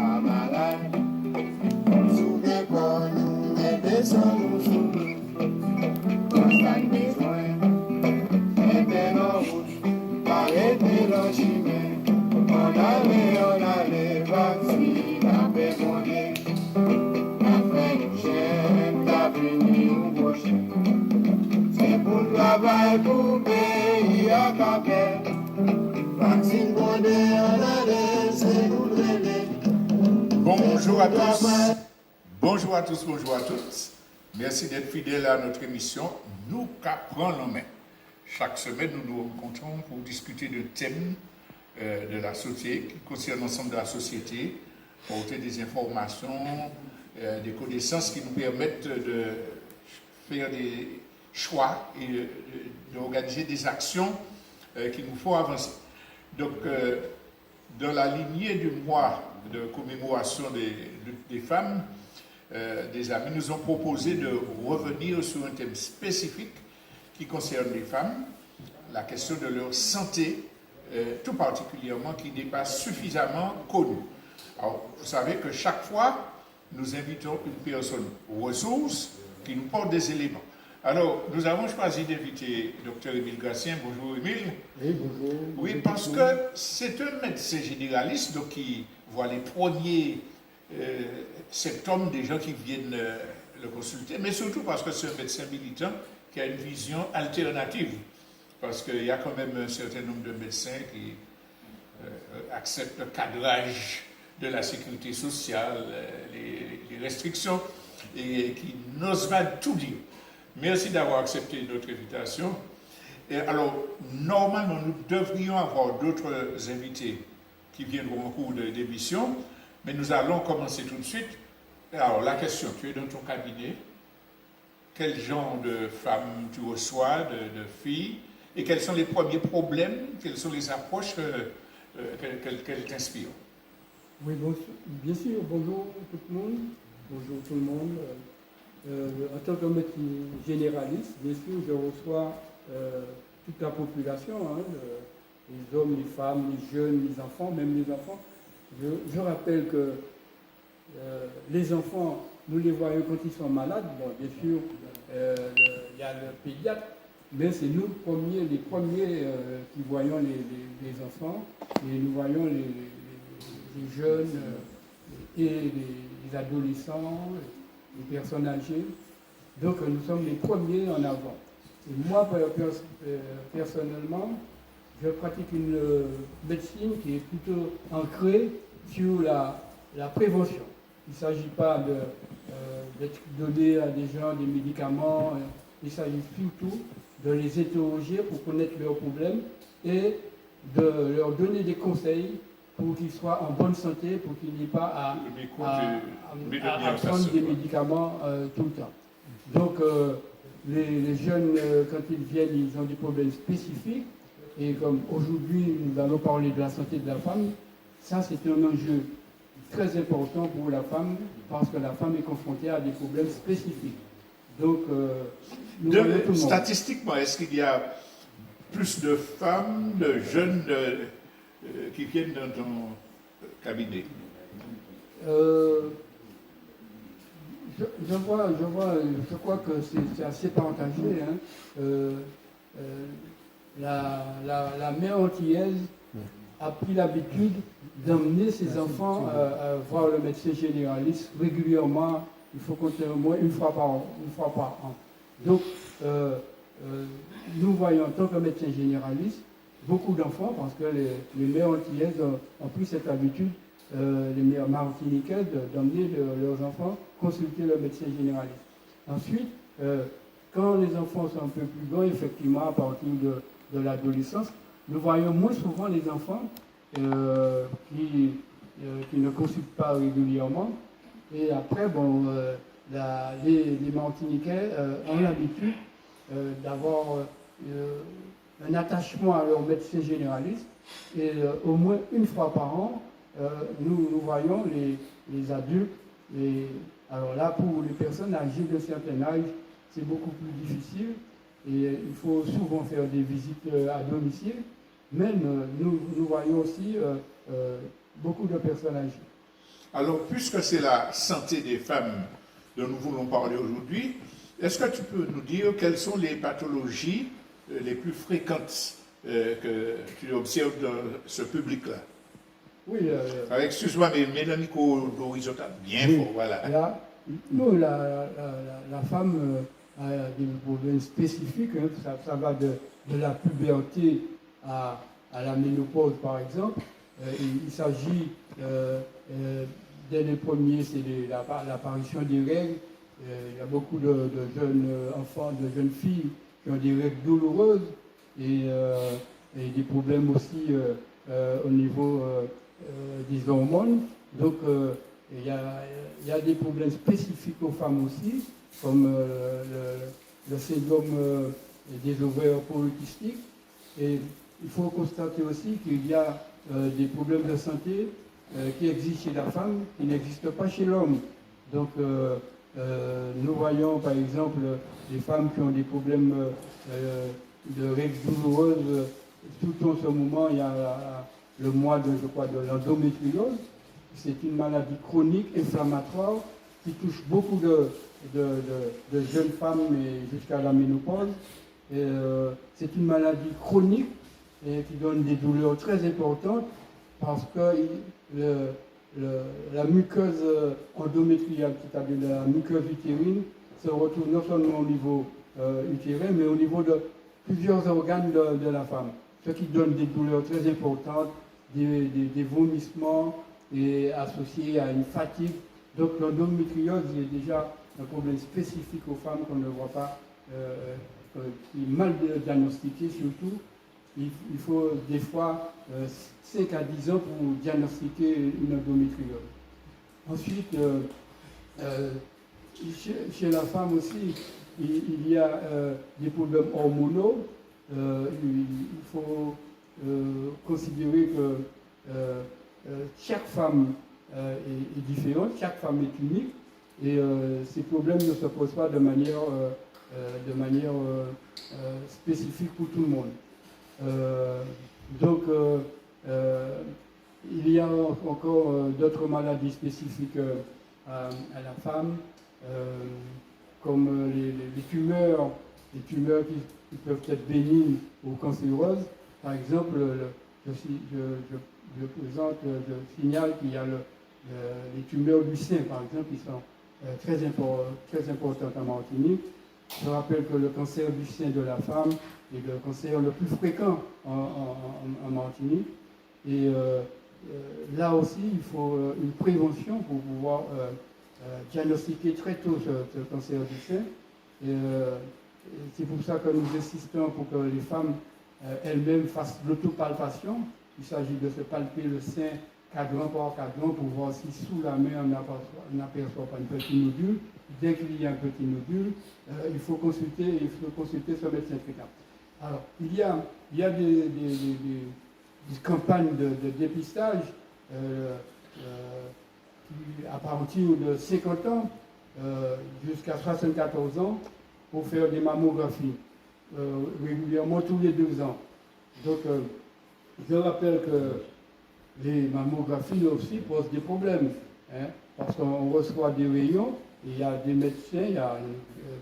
camarades. Sous des corps, nous descendons sous nous. Constant besoin, mettez nos routes, arrêtez nos chemins. On allait, vas-y, la paix fondée. Après nous chaîne, l'avenir nous prochain. C'est pour le travail, pour le pays à Capelle. Vaccine fondée, on allait, c'est nous le relais. Bonjour à tous. Bonjour à tous, bonjour à toutes. Merci d'être fidèles à notre émission Nous qu'apprend en main. Chaque semaine, nous nous rencontrons pour discuter de thèmes de la société qui concernent l'ensemble de la société, porter des informations, des connaissances qui nous permettent de faire des choix et d'organiser des actions qui nous font avancer. Donc, dans la lignée du mois de commémoration des femmes, des amis nous ont proposé de revenir sur un thème spécifique qui concerne les femmes, la question de leur santé, tout particulièrement qui n'est pas suffisamment connue. Alors, vous savez que chaque fois, nous invitons une personne ressource qui nous porte des éléments. Alors, nous avons choisi d'inviter Dr Émile Gatien. Bonjour Émile. Oui, bonjour. Oui, parce que c'est un médecin généraliste donc, qui voit les premiers symptômes des gens qui viennent le consulter, mais surtout parce que c'est un médecin militant qui a une vision alternative. Parce qu'il y a quand même un certain nombre de médecins qui acceptent le cadrage de la sécurité sociale, les restrictions, et qui n'osent pas tout dire. Merci d'avoir accepté notre invitation. Et alors, normalement, nous devrions avoir d'autres invités qui viendront au cours de l'émission, mais nous allons commencer tout de suite. Alors, la question, tu es dans ton cabinet, quel genre de femmes tu reçois, de filles, et quels sont les premiers problèmes, quelles sont les approches qu'elles t'inspirent? Oui, bien sûr, bonjour tout le monde. Bonjour tout le monde. En tant que médecin généraliste, bien sûr, je reçois toute la population, les hommes, les femmes, les jeunes, les enfants, même les enfants. Je rappelle que les enfants, nous les voyons quand ils sont malades. Bon, bien sûr, il y a le pédiatre, mais c'est nous les premiers qui voyons les enfants, et nous voyons les jeunes et les adolescents, les personnes âgées. Donc nous sommes les premiers en avant. Et moi, personnellement, je pratique une médecine qui est plutôt ancrée sur la prévention. Il ne s'agit pas d'être donné à des gens des médicaments, il s'agit surtout de les interroger pour connaître leurs problèmes et de leur donner des conseils pour qu'ils soient en bonne santé, pour qu'ils n'aient pas à prendre des médicaments tout le temps. Donc, les jeunes, quand ils viennent, ils ont des problèmes spécifiques. Et comme aujourd'hui, nous allons parler de la santé de la femme, ça, c'est un enjeu très important pour la femme, parce que la femme est confrontée à des problèmes spécifiques. Donc, statistiquement, est-ce qu'il y a plus de femmes, de jeunes qui viennent dans ton cabinet? Je crois que c'est assez partagé. La mère antillaise a pris l'habitude d'emmener ses enfants voir le médecin généraliste régulièrement. Il faut compter au moins une fois par an. Donc, nous voyons en tant que médecin généraliste beaucoup d'enfants, parce que les mères antillaises ont pris cette habitude, les mères martiniquaises, d'emmener leurs enfants consulter le médecin généraliste. Ensuite, quand les enfants sont un peu plus grands, effectivement, à partir de l'adolescence, nous voyons moins souvent les enfants qui ne consultent pas régulièrement. Et après, bon, les Martiniquais ont l'habitude d'avoir un attachement à leur médecin généraliste. Et au moins une fois par an, nous voyons les adultes. Alors là, pour les personnes âgées d'un certain âge, c'est beaucoup plus difficile. Et il faut souvent faire des visites à domicile. Mais nous voyons aussi beaucoup de personnes âgées. Alors, puisque c'est la santé des femmes dont nous voulons parler aujourd'hui, est-ce que tu peux nous dire quelles sont les pathologies les plus fréquentes que tu observes dans ce public-là? Oui, Excuse-moi, mais Mélanie d'horizontal, bien oui, fort, voilà. non, la femme a des problèmes spécifiques, hein, ça va de la puberté à la ménopause, par exemple. Il s'agit, dès les premiers, c'est l'apparition des règles. Il y a beaucoup de jeunes enfants, de jeunes filles qui ont des règles douloureuses et des problèmes aussi au niveau des hormones. Donc, il y a des problèmes spécifiques aux femmes aussi, comme le syndrome des ovaires polykystiques. Et il faut constater aussi qu'il y a des problèmes de santé qui existent chez la femme, qui n'existent pas chez l'homme. Donc, nous voyons par exemple des femmes qui ont des problèmes de règles douloureuses. Tout en ce moment, il y a le mois de l'endométriose. C'est une maladie chronique inflammatoire qui touche beaucoup de jeunes femmes jusqu'à la ménopause. C'est une maladie chronique et qui donne des douleurs très importantes parce que la muqueuse endométriale, c'est-à-dire la muqueuse utérine, se retrouve non seulement au niveau utérin, mais au niveau de plusieurs organes de la femme, ce qui donne des douleurs très importantes, des vomissements et associés à une fatigue. Donc l'endométriose est déjà un problème spécifique aux femmes qu'on ne voit pas, qui est mal diagnostiqué surtout. Il faut des fois 5 à 10 ans pour diagnostiquer une endométriose. Ensuite, chez la femme aussi, il y a des problèmes hormonaux. Il faut considérer que chaque femme est différente, chaque femme est unique, et ces problèmes ne se posent pas de manière spécifique pour tout le monde. Donc, il y a encore d'autres maladies spécifiques à la femme, comme les tumeurs qui peuvent être bénignes ou cancéreuses. Par exemple, je signale qu'il y a les tumeurs du sein, par exemple, qui sont très importantes en Martinique. Je rappelle que le cancer du sein de la femme est le cancer le plus fréquent en Martinique. Et là aussi, il faut une prévention pour pouvoir diagnostiquer très tôt ce cancer du sein. Et c'est pour ça que nous insistons pour que les femmes elles-mêmes fassent l'autopalpation. Il s'agit de se palper le sein cadran par cadran pour voir si sous la main on n'aperçoit pas un petit nodule. Dès qu'il y a un petit nodule, il faut consulter son médecin traitant. Alors, il y a des campagnes de dépistage à partir de 50 ans jusqu'à 74 ans pour faire des mammographies régulièrement tous les 2 ans. Donc, je rappelle que les mammographies aussi posent des problèmes, hein, parce qu'on reçoit des rayons, et il y a des médecins, il y a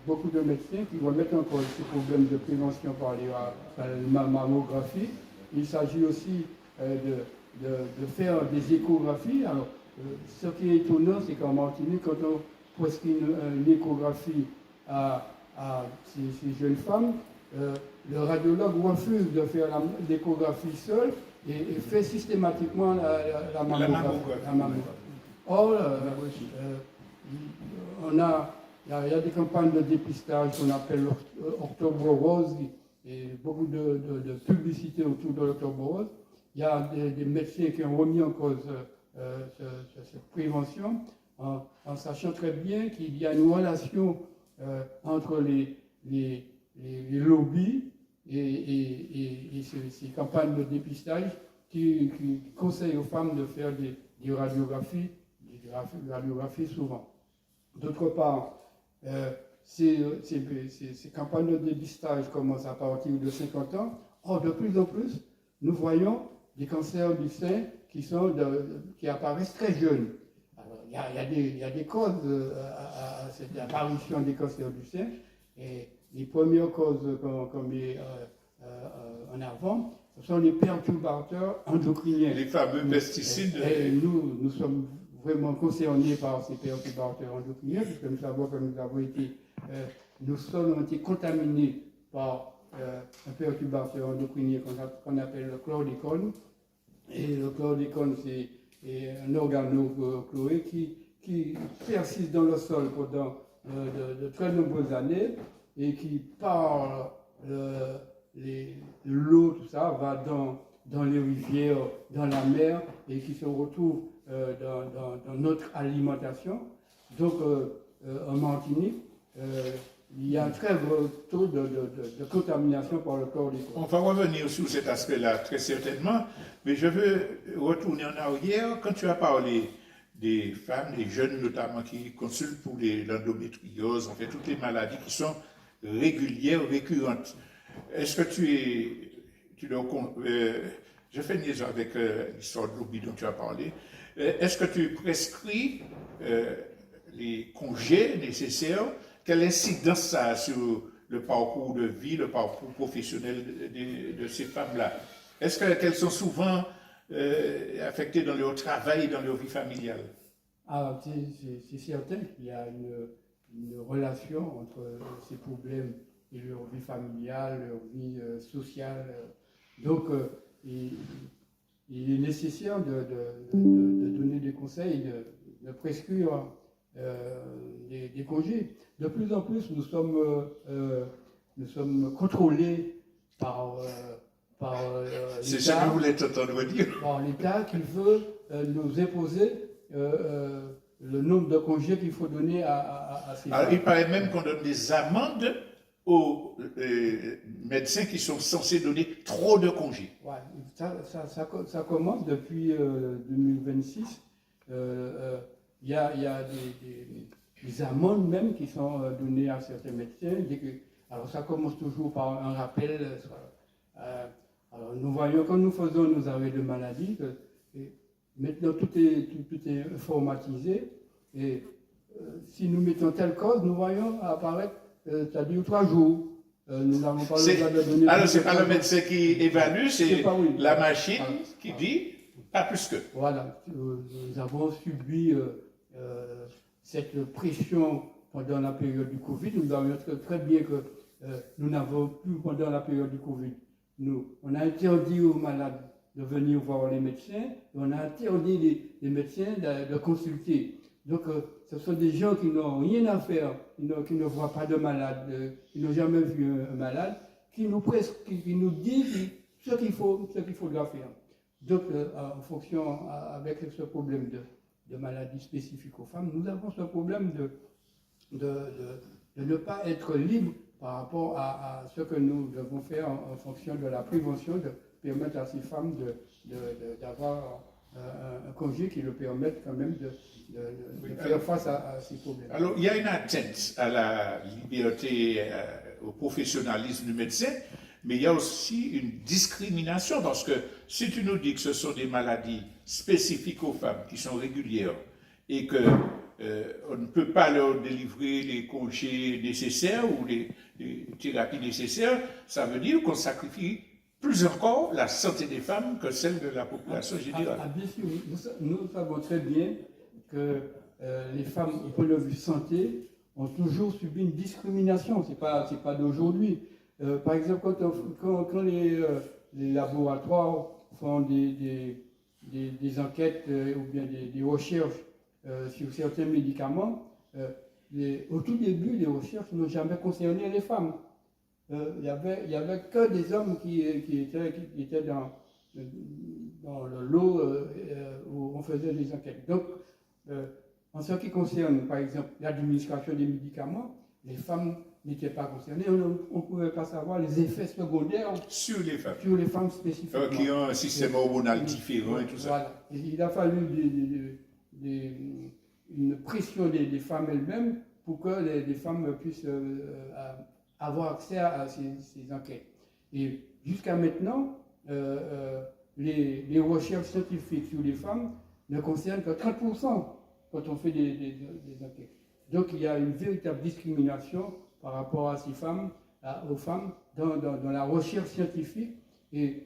beaucoup de médecins qui remettent en cause ces problèmes de prévention par la mammographie. Il s'agit aussi de faire des échographies. Alors, ce qui est étonnant, c'est qu'en Martinique, quand on prescrit une échographie à ces jeunes femmes, le radiologue refuse de faire l'échographie seule et fait systématiquement la mammographie. Or, il y a des campagnes de dépistage qu'on appelle Octobre Rose et beaucoup de publicité autour de l'Octobre Rose. Il y a des médecins qui ont remis en cause cette prévention en sachant très bien qu'il y a une relation entre les lobbies et ces campagnes de dépistage qui conseillent aux femmes de faire des radiographies souvent. D'autre part, ces campagnes de dépistage commencent à partir de 50 ans. Or, de plus en plus, nous voyons des cancers du sein qui apparaissent très jeunes. Alors, il y a des causes à cette apparition des cancers du sein. Et les premières causes qu'on met en avant, ce sont les perturbateurs endocriniens. Les fameux pesticides. Et nous sommes vraiment concernés par ces perturbateurs endocriniens, puisque nous savons que nos sols ont été contaminés par un perturbateur endocrinien qu'on appelle le chlordécone. Et le chlordécone, c'est un organochloré qui persiste dans le sol pendant de très nombreuses années et qui, par l'eau, tout ça, va dans les rivières, dans la mer et qui se retrouve dans notre alimentation. Donc, en Martinique, il y a un très gros taux de contamination par le chlordécone. On va revenir sur cet aspect-là très certainement, mais je veux retourner en arrière. Quand tu as parlé des femmes, des jeunes notamment, qui consultent pour l'endométriose, en fait, toutes les maladies qui sont régulières, récurrentes, est-ce que je fais une liaison avec l'histoire de l'oubli dont tu as parlé, est-ce que tu prescris les congés nécessaires? Quelle incidence ça a sur le parcours de vie, le parcours professionnel de ces femmes-là? Est-ce qu'elles sont souvent affectées dans leur travail et dans leur vie familiale? Ah, c'est certain qu'il y a une relation entre ces problèmes et leur vie familiale, leur vie sociale. Donc, il est nécessaire de donner des conseils, de prescrire des congés. De plus en plus, nous sommes contrôlés par c'est ce que vous voulez entendre dire. Par l'État qui veut nous imposer le nombre de congés qu'il faut donner à ces Alors, femmes. il paraît même qu'on donne des amendes aux médecins qui sont censés donner trop de congés. Ouais, ça commence depuis 2026. Il y a des amendes même qui sont données à certains médecins. Alors ça commence toujours par un rappel. Alors nous voyons, quand nous faisons nos arrêts de maladie, maintenant tout est informatisé. Et si nous mettons telle cause, nous voyons apparaître, c'est-à-dire 3 jours. Nous n'avons pas le droit de donner. Alors c'est pas le médecin qui évalue, c'est oui. la machine qui dit pas plus que. Voilà, nous avons subi cette pression pendant la période du Covid. Nous savons très bien que nous n'avons plus pendant la période du Covid. On a interdit aux malades de venir voir les médecins, et on a interdit les médecins de consulter. Donc, ce sont des gens qui n'ont rien à faire, qui ne voient pas de malade, qui n'ont jamais vu un malade, qui nous disent ce qu'il faudra faire. Donc, en fonction, avec ce problème de maladie spécifique aux femmes, nous avons ce problème de ne pas être libre par rapport à ce que nous devons faire en fonction de la prévention, de permettre à ces femmes d'avoir un congé qui leur permette quand même de faire face à ces problèmes. Alors, il y a une atteinte à la liberté, au professionnalisme du médecin, mais il y a aussi une discrimination, parce que si tu nous dis que ce sont des maladies spécifiques aux femmes qui sont régulières et que on ne peut pas leur délivrer les congés nécessaires ou les thérapies nécessaires, ça veut dire qu'on sacrifie plus encore la santé des femmes que celle de la population générale. Bien sûr, nous savons très bien que les femmes, au point de vue santé, ont toujours subi une discrimination. C'est pas d'aujourd'hui. Par exemple, quand les laboratoires font des enquêtes ou bien des recherches sur certains médicaments, au tout début, les recherches n'ont jamais concerné les femmes. Il y avait que des hommes qui étaient dans le lot où on faisait des enquêtes. Donc, en ce qui concerne, par exemple, l'administration des médicaments, les femmes n'étaient pas concernées. On ne pouvait pas savoir les effets secondaires sur les femmes spécifiquement. Qui ont un système hormonal différent et tout ça. Voilà. Et il a fallu une pression des femmes elles-mêmes pour que les femmes puissent avoir accès à ces enquêtes. Et jusqu'à maintenant, les recherches scientifiques sur les femmes ne concernent que 30% quand on fait des enquêtes. Donc il y a une véritable discrimination par rapport à ces femmes, aux femmes, dans la recherche scientifique et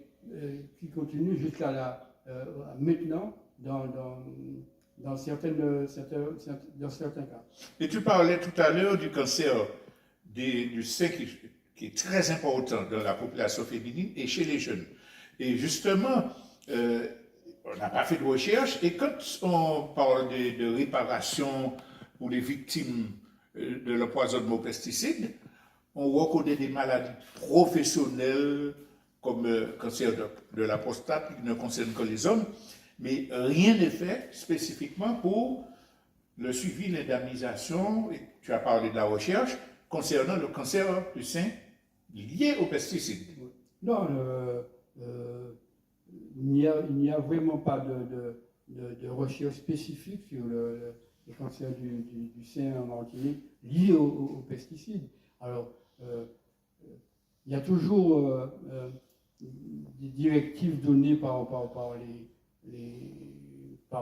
qui continue jusqu'à maintenant dans certains cas. Et tu parlais tout à l'heure du cancer du sein qui est très important dans la population féminine et chez les jeunes. Et justement, on n'a pas fait de recherche, et quand on parle de réparation pour les victimes de l'empoisonnement aux pesticides, on reconnaît des maladies professionnelles comme le cancer de la prostate qui ne concerne que les hommes, mais rien n'est fait spécifiquement pour le suivi, l'indemnisation, et tu as parlé de la recherche, concernant le cancer du sein lié aux pesticides. Non, il n'y a vraiment pas de recherche spécifique sur le cancer du sein en Martinique lié aux pesticides. Alors, il y a toujours des directives données par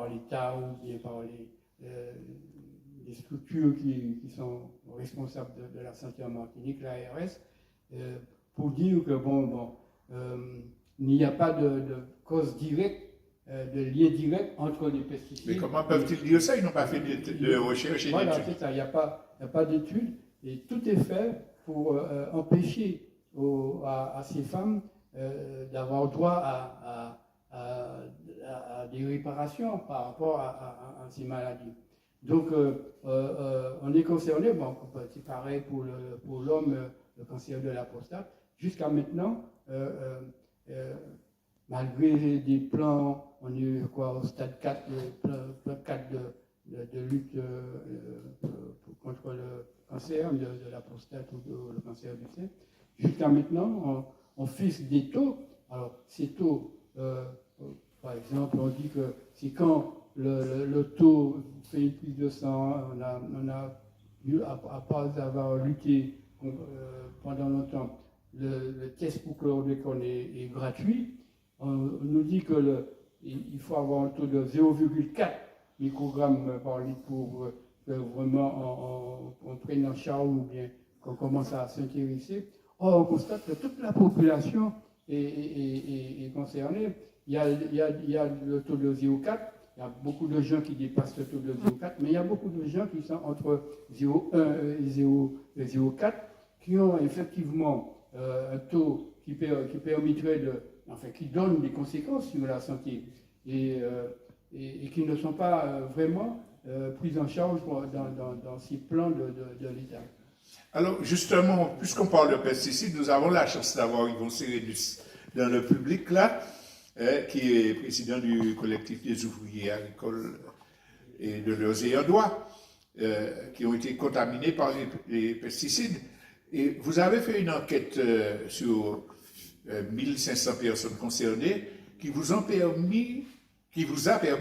l'État ou bien par les structures qui sont responsables de la santé en Martinique, l'ARS, pour dire que il n'y a pas de cause directe, de lien direct entre les pesticides. Mais comment peuvent-ils dire ça? Ils n'ont pas fait de recherche et d'études. Voilà, c'est ça, il n'y a pas d'études, et tout est fait pour empêcher à ces femmes d'avoir droit à des réparations par rapport à ces maladies. Donc, on est concerné, c'est pareil pour l'homme, le cancer de la prostate. Jusqu'à maintenant, malgré des plans, on est au stade 4, plan 4 de lutte contre le cancer de la prostate ou le cancer du sein. Jusqu'à maintenant, on fixe des taux. Alors, ces taux, par exemple, on dit que c'est quand le taux fait une prise de sang, on a eu, à part avoir lutté pendant longtemps, le test pour chlordécone est gratuit. On nous dit qu'il faut avoir un taux de 0,4 microgrammes par litre pour que vraiment on prenne en charge ou bien qu'on commence à s'intéresser. Or, on constate que toute la population est concernée. Il y a le taux de 0,4. Il y a beaucoup de gens qui dépassent le taux de 0,4, mais il y a beaucoup de gens qui sont entre 0,1 et 0,4, qui ont effectivement un taux qui permettrait qui donne des conséquences sur la santé et qui ne sont pas vraiment pris en charge dans ces plans de l'État. Alors, justement, puisqu'on parle de pesticides, nous avons la chance d'avoir Yvon Sérénus dans le public là, qui est président du collectif des ouvriers agricoles et de leurs ayants droit, qui ont été contaminés par les pesticides. Et vous avez fait une enquête sur 1500 personnes concernées qui vous a permis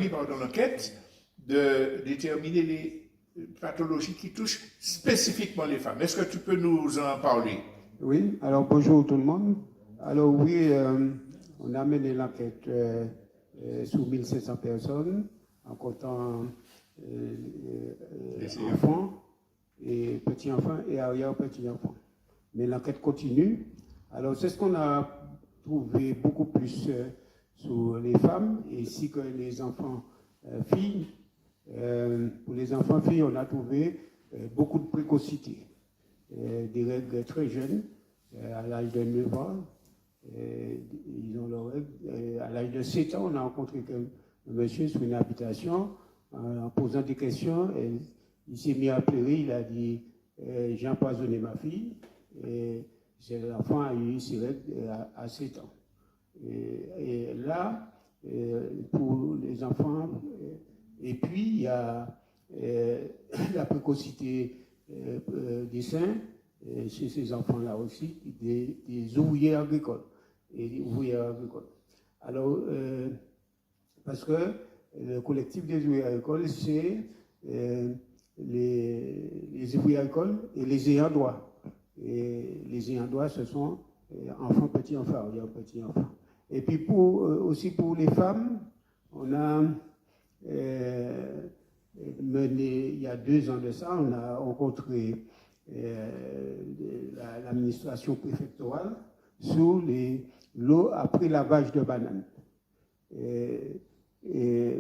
pendant l'enquête de déterminer les pathologies qui touchent spécifiquement les femmes. Est-ce que tu peux nous en parler? Oui, alors bonjour tout le monde. Alors oui, on a mené l'enquête sur 1500 personnes en comptant enfants et petits-enfants et arrière-petits-enfants. Mais l'enquête continue. Alors c'est ce qu'on a trouvé beaucoup plus sur les femmes ainsi que les enfants filles. Pour les enfants filles, on a trouvé beaucoup de précocité, des règles très jeunes, à l'âge de 9 ans. Ils ont leurs règles. À l'âge de 7 ans, on a rencontré un monsieur sur une habitation en posant des questions. Il s'est mis à pleurer, il a dit j'ai empoisonné ma fille. L'enfant a eu ses règles à 7 ans. Et là, pour les enfants, et puis il y a la précocité des seins chez ces enfants-là aussi, des ouvriers agricoles. Alors, parce que le collectif des ouvriers agricoles, c'est les ouvriers agricoles et les ayants droit. Et les ayants droit, ce sont enfants, petits-enfants, petits-enfants. Et puis aussi pour les femmes, on a mené il y a 2 ans de ça, on a rencontré l'administration préfectorale sur l'eau après lavage de bananes. Et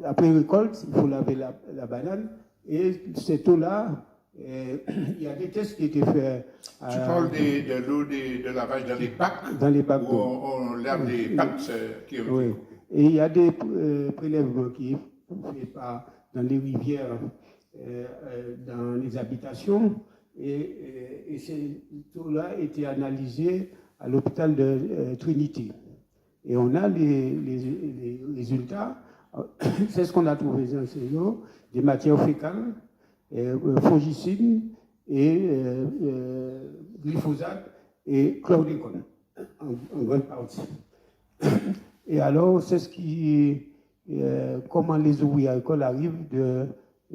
après récolte, il faut laver la banane. Et cette eau-là, il y a des tests qui étaient faits. Tu parles de l'eau de lavage dans les bacs? Dans les bacs où on lave les pâtes qui ont oui. été coupées. Et il y a des prélèvements qui sont faits dans les rivières, dans les habitations. Et cette eau-là a été analysée à l'hôpital de Trinité. Et on a les résultats. C'est ce qu'on a trouvé dans ces eaux, des matières fécales, fongicides et glyphosate et chlordécone, en grande partie. Et alors, c'est ce qui... comment les ouvriers agricoles arrivent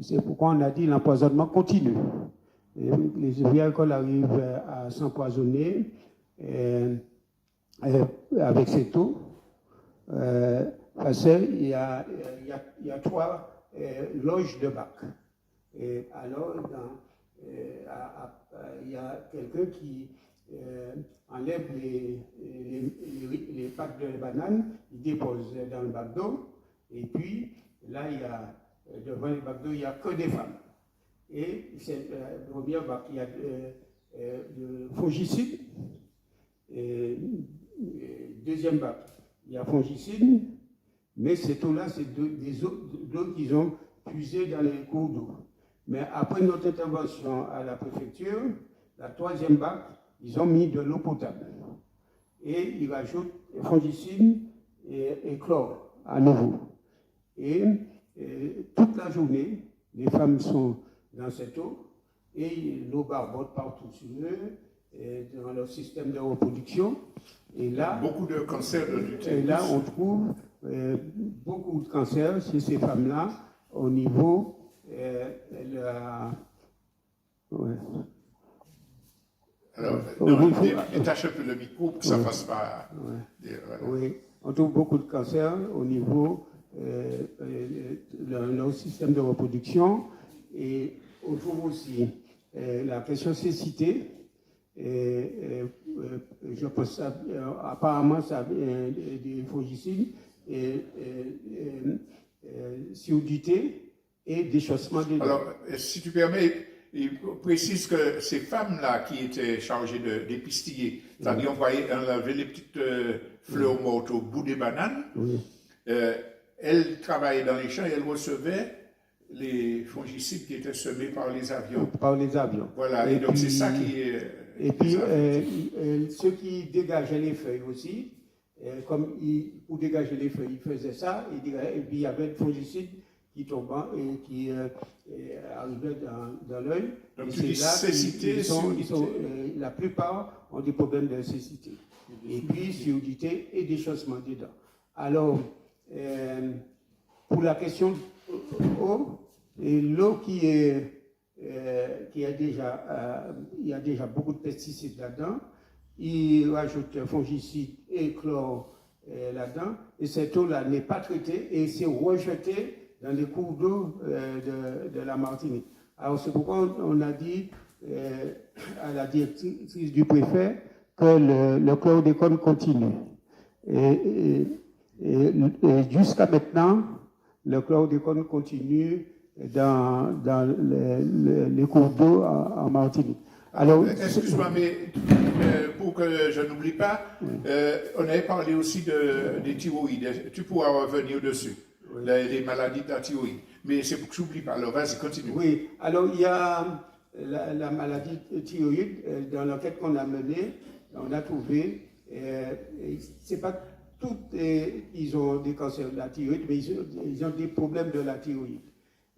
c'est pourquoi on a dit l'empoisonnement continu. Et les ouvriers agricoles arrivent à s'empoisonner avec cette eau. Parce qu'il y a 3 loges de bac. Et alors, il y a quelqu'un qui enlève les pâtes de banane, il dépose dans le bac d'eau, et puis là, devant le bac d'eau, il n'y a que des femmes. Et c'est le premier bac, il y a de fongicides, deuxième bac, il y a fongicides, mais cette eau-là, c'est des eaux qu'ils ont puisées dans les cours d'eau. Mais après notre intervention à la préfecture, la 3e bac, ils ont mis de l'eau potable. Et ils rajoutent fongicides et chlore à nouveau. Et toute la journée, les femmes sont dans cette eau et l'eau barbote partout sur eux, dans leur système de reproduction. Et là, beaucoup de cancers de l'utérus. Et là, on trouve beaucoup de cancers chez ces femmes-là au niveau ouais. Alors, détache un peu le micro pour que ça ne fasse pas... Ouais. Voilà. Oui, on trouve beaucoup de cancers au niveau de leur système de reproduction et on trouve aussi la question cécité. Je pense apparemment ça vient des fongicides, surdité et déchaussement des dents. Alors, si tu permets, il précise que ces femmes-là qui étaient chargées d'épistiller, c'est-à-dire on avait les petites fleurs mortes au bout des bananes, elles travaillaient dans les champs et elles recevaient les fongicides qui étaient semés par les avions. Par les avions. Voilà, et donc c'est ça qui est... Et puis, ceux qui dégageaient les feuilles aussi, pour dégager les feuilles, ils faisaient ça, et puis il y avait le fongicide qui tombait et qui arrivait dans l'œil. Donc et tu dis cécité, la plupart ont des problèmes de cécité. Et puis surdité et déchaussement des dents. Alors, pour la question de l'eau, l'eau il y a déjà beaucoup de pesticides là-dedans. Ils rajoutent fongicides et chlore là-dedans. Et cette eau-là n'est pas traitée et c'est rejeté dans les cours d'eau de la Martinique. Alors c'est pourquoi on a dit à la directrice du préfet que le chlordécone continue. Et jusqu'à maintenant, le chlordécone continue dans les cours d'eau en Martinique. Alors, excuse-moi, mais pour que je n'oublie pas, on avait parlé aussi des thyroïdes. Tu pourras revenir dessus, les maladies de la thyroïde. Mais c'est pour que je n'oublie pas. Alors, vas-y, continue. Oui, alors il y a la maladie thyroïde. Dans l'enquête qu'on a menée, on a trouvé, c'est pas toutes, ils ont des cancers de la thyroïde, mais ils ont des problèmes de la thyroïde.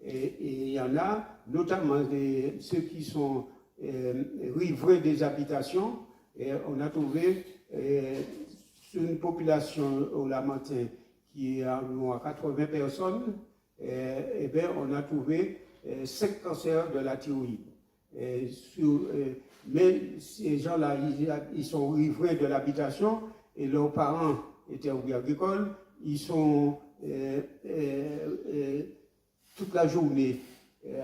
Et il y en a, notamment ceux qui sont riverains des habitations. Et on a trouvé sur une population au Lamentin qui est environ à 80 personnes, et bien on a trouvé 5 cancers de la thyroïde. Mais ces gens-là, ils sont riverains de l'habitation et leurs parents étaient ouvriers agricoles. Ils sont toute la journée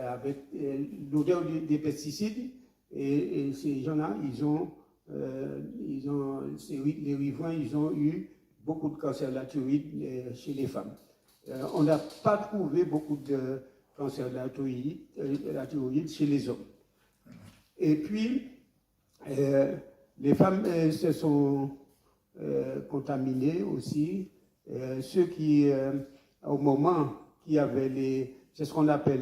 avec l'odeur des pesticides. Et ces gens-là, les riverains, ils ont eu beaucoup de cancer de la thyroïde chez les femmes. On n'a pas trouvé beaucoup de cancer de la thyroïde chez les hommes. Et puis, les femmes se sont contaminées aussi. Ceux qui, au moment qui avaient c'est ce qu'on appelle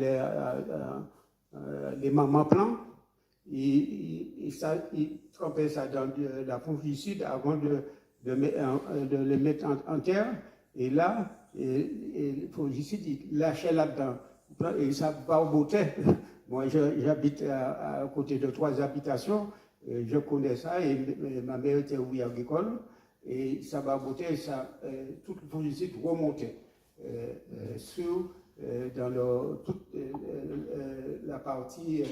les mamans plans, ils trempaient ça dans de la fongicide avant de le mettre en terre. Et là, le fongicide, il lâchait là-dedans. Et ça barbotait. Moi, j'habite à côté de 3 habitations. Je connais ça. Et ma mère était ouvrière agricole. Et ça barbotait. Tout le fongicide remontait dans toute la partie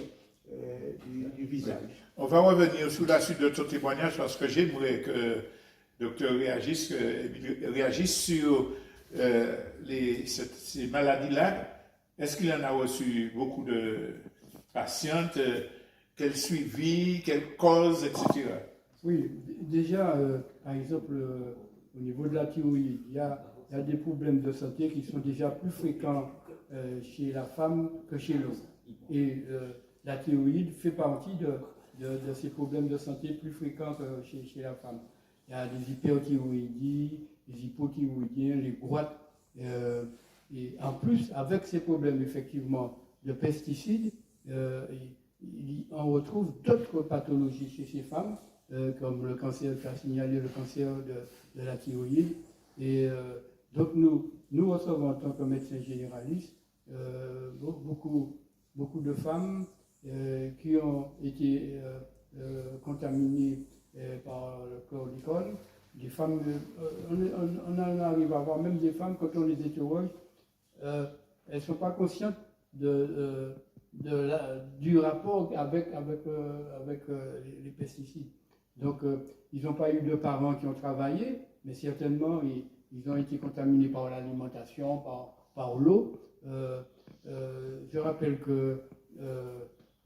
du visage. On va revenir sur la suite de ton témoignage parce que j'aimerais que le docteur réagisse sur ces maladies-là. Est-ce qu'il en a reçu beaucoup de patientes? Quel suivi, quelle cause, etc. Oui, déjà, par exemple, au niveau de la thyroïde, il y a des problèmes de santé qui sont déjà plus fréquents chez la femme que chez l'homme. Et la thyroïde fait partie de ces problèmes de santé plus fréquents que chez la femme. Il y a des hyperthyroïdies, des hypothyroïdiens, les groites. Et en plus, avec ces problèmes effectivement de pesticides, on retrouve d'autres pathologies chez ces femmes, comme le cancer qu'a signalé, le cancer de la thyroïde. Et donc nous recevons en tant que médecin généraliste beaucoup de femmes qui ont été contaminées par le chlordécone. Des femmes, on en arrive à voir même des femmes, quand on les interroge, elles ne sont pas conscientes du rapport avec les pesticides. Donc, ils n'ont pas eu de parents qui ont travaillé, mais certainement, ils ont été contaminés par l'alimentation, par l'eau. Je rappelle qu'il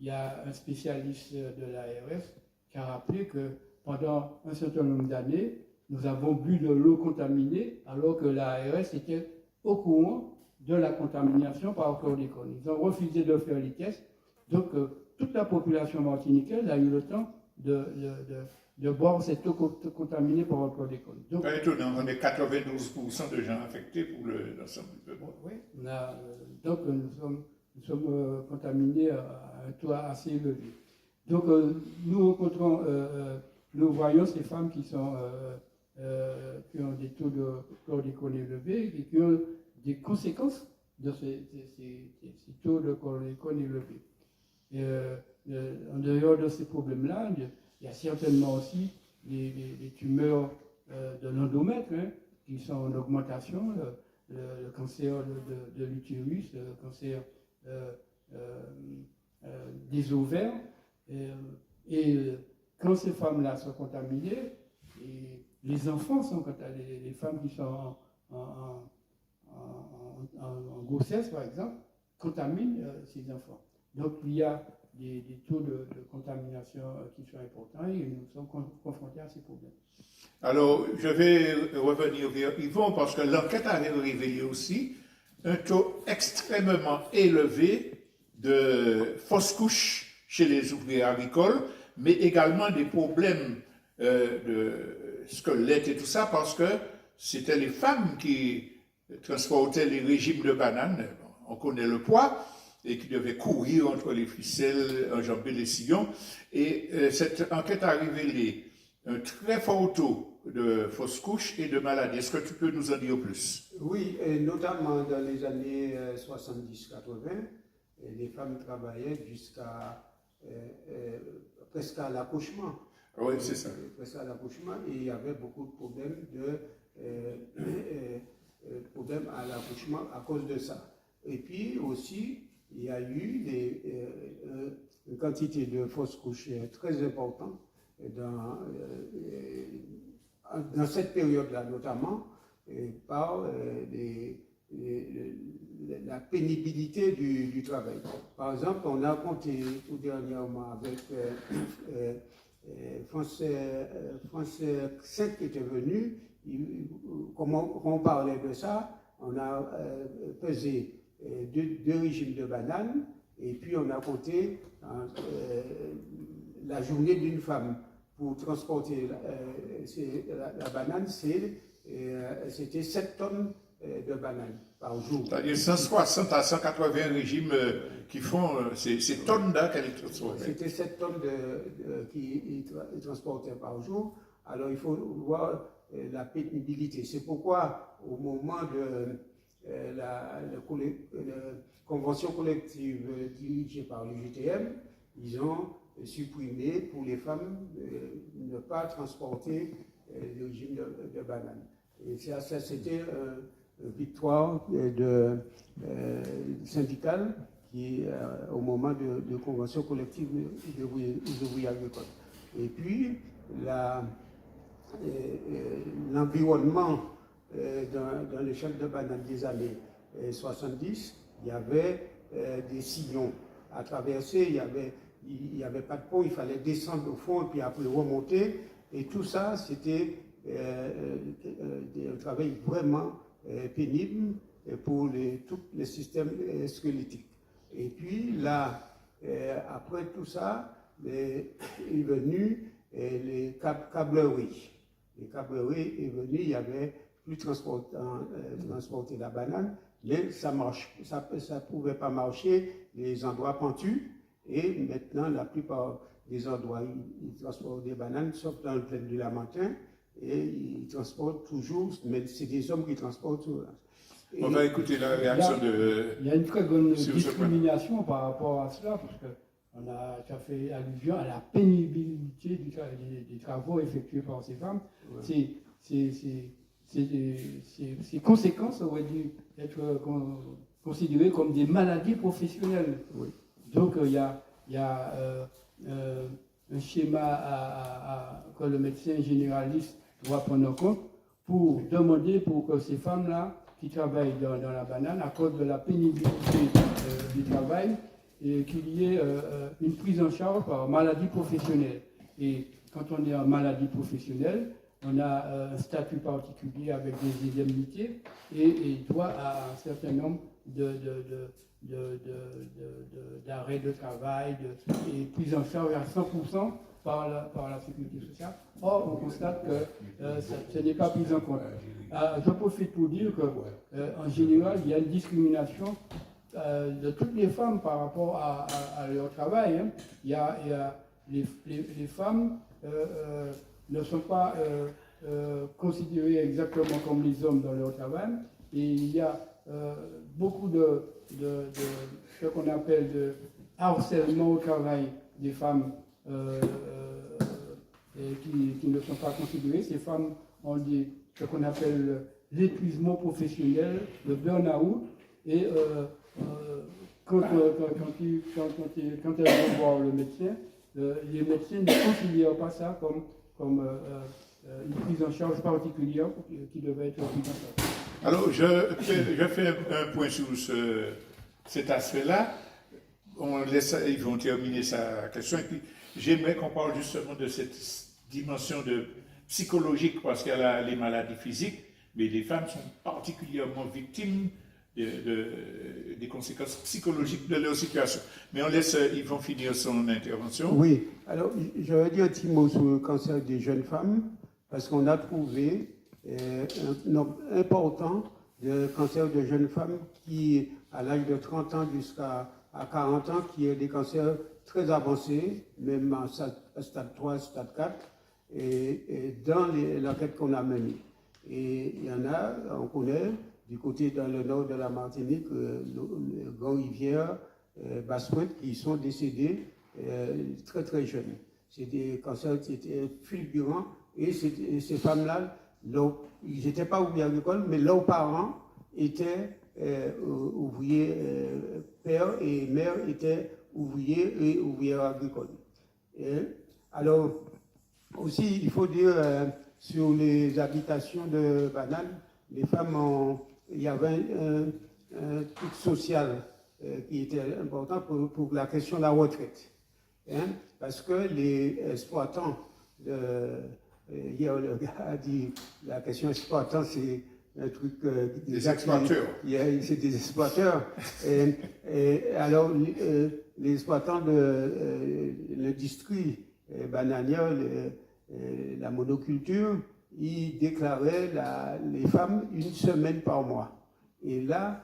y a un spécialiste de l'ARS qui a rappelé que pendant un certain nombre d'années, nous avons bu de l'eau contaminée alors que l'ARS était au courant de la contamination par chlordécone. Ils ont refusé de faire les tests. Donc, toute la population martiniquaise a eu le temps de boire cette eau contaminée par le chlordécone. Donc, Pas étonnant, on est 92% de gens affectés pour l'ensemble du peuple. Oui, donc nous sommes contaminés à un taux assez élevé. Donc, nous voyons ces femmes qui ont des taux de chlordécone élevés et qui ont des conséquences de ces taux de chlordécone élevés. Et, en dehors de ces problèmes-là, il y a certainement aussi les tumeurs de l'endomètre qui sont en augmentation, le cancer de l'utérus, le cancer des ovaires. Et quand ces femmes-là sont contaminées, et les enfants sont contaminés, les femmes qui sont en grossesse, par exemple, contaminent ces enfants. Donc, il y a des taux de contamination qui sont importants et nous sommes confrontés à ces problèmes. Alors, je vais revenir vers Yvon parce que l'enquête avait révélé aussi un taux extrêmement élevé de fausses couches chez les ouvriers agricoles, mais également des problèmes de squelette et tout ça parce que c'était les femmes qui transportaient les régimes de bananes. On connaît le poids. Et qui devaient courir entre les ficelles, enjamber les sillons. Et cette enquête a révélé un très fort taux de fausses couches et de maladies. Est-ce que tu peux nous en dire plus? Oui, et notamment dans les années 70-80, les femmes travaillaient jusqu'à presque à l'accouchement. Oui, c'est ça. Presque à l'accouchement, et il y avait beaucoup de problèmes à l'accouchement à cause de ça. Et puis aussi, il y a eu une quantité de fausses couches très importante dans cette période-là, notamment par la pénibilité du travail. Par exemple, on a compté tout dernièrement avec France 5 qui était venu, comment on parlait de ça, on a pesé deux régimes de bananes, et puis on a compté la journée d'une femme pour transporter la banane, c'était 7 tonnes de bananes par jour. Il y a 160 à 180 régimes qui font ces tonnes-là qu'elle transporte. C'était 7 tonnes qui transportaient par jour. Alors il faut voir la pénibilité. C'est pourquoi au moment de la convention collective dirigée par le GTM, ils ont supprimé pour les femmes ne pas transporter le régime de bananes. Et ça c'était une victoire syndicale qui au moment de convention collective des ouvriers agricoles. Et puis l'environnement dans les champs de bananes des années 70, il y avait des sillons à traverser, il n'y avait pas de pont, il fallait descendre au fond et puis après remonter. Et tout ça, c'était un travail vraiment pénible pour tous les systèmes squelettiques. Et puis là, après tout ça, est venu les câbleries. Les câbleries est venu, il y avait plus transporter la banane, mais ça ne pouvait pas marcher les endroits pentus. Et maintenant, la plupart des endroits, ils transportent des bananes, sauf dans le plaine du Lamentin, et ils transportent toujours, mais c'est des hommes qui transportent toujours. On va écouter la réaction de... Il y a une très grande discrimination par rapport à cela, parce que ça fait allusion à la pénibilité des travaux effectués par ces femmes. Ouais. Ces conséquences auraient dû être considérées comme des maladies professionnelles. Oui. Donc il y a un schéma que le médecin généraliste doit prendre en compte pour demander pour que ces femmes-là qui travaillent dans la banane, à cause de la pénibilité du travail, et qu'il y ait une prise en charge par maladie professionnelle. Et quand on est en maladie professionnelle, on a un statut particulier avec des indemnités et droit à un certain nombre d'arrêts de travail et prise en charge à 100% par la sécurité sociale. Or, on constate que ce n'est pas pris en compte. Je profite pour dire qu'en général, il y a une discrimination de toutes les femmes par rapport à leur travail. Hein. Il y a les femmes ne sont pas considérées exactement comme les hommes dans leur travail. Et il y a beaucoup de ce qu'on appelle de harcèlement au travail des femmes qui ne sont pas considérées. Ces femmes ont ce qu'on appelle l'épuisement professionnel, le burn-out. Et quand elles vont voir le médecin, les médecins ne considèrent pas ça comme une prise en charge particulière qui devait être prise en charge. Alors, je fais un point sur cet aspect-là. Ils vont terminer sa question. Et puis, j'aimerais qu'on parle justement de cette dimension psychologique, parce qu'il y a les maladies physiques, mais les femmes sont particulièrement victimes des conséquences psychologiques de leur situation. Mais on laisse Yvon finir son intervention. Oui, alors j'aurais dit un petit mot sur le cancer des jeunes femmes, parce qu'on a trouvé un nombre important de cancers de jeunes femmes qui, à l'âge de 30 ans jusqu'à 40 ans, qui ont des cancers très avancés, même en stade 3, stade 4, et dans l'enquête qu'on a menée. Et il y en a, on connaît, du côté dans le nord de la Martinique, Grand-Rivière, Basse-Pointe, qui sont décédés très très jeunes. C'est des cancers qui étaient fulgurants, et ces femmes-là, ils n'étaient pas ouvriers agricoles, mais leurs parents étaient ouvriers, père et mère étaient ouvriers et ouvrières agricoles. Alors, aussi, il faut dire, sur les habitations de bananes, les femmes il y avait un truc social qui était important pour la question de la retraite. Hein, parce que les exploitants, hier le gars a dit la question exploitant, c'est un truc. Des exploiteurs. C'est des exploiteurs. Alors, les exploitants de l'industrie bananière, la monoculture, ils déclaraient les femmes une semaine par mois. Et là,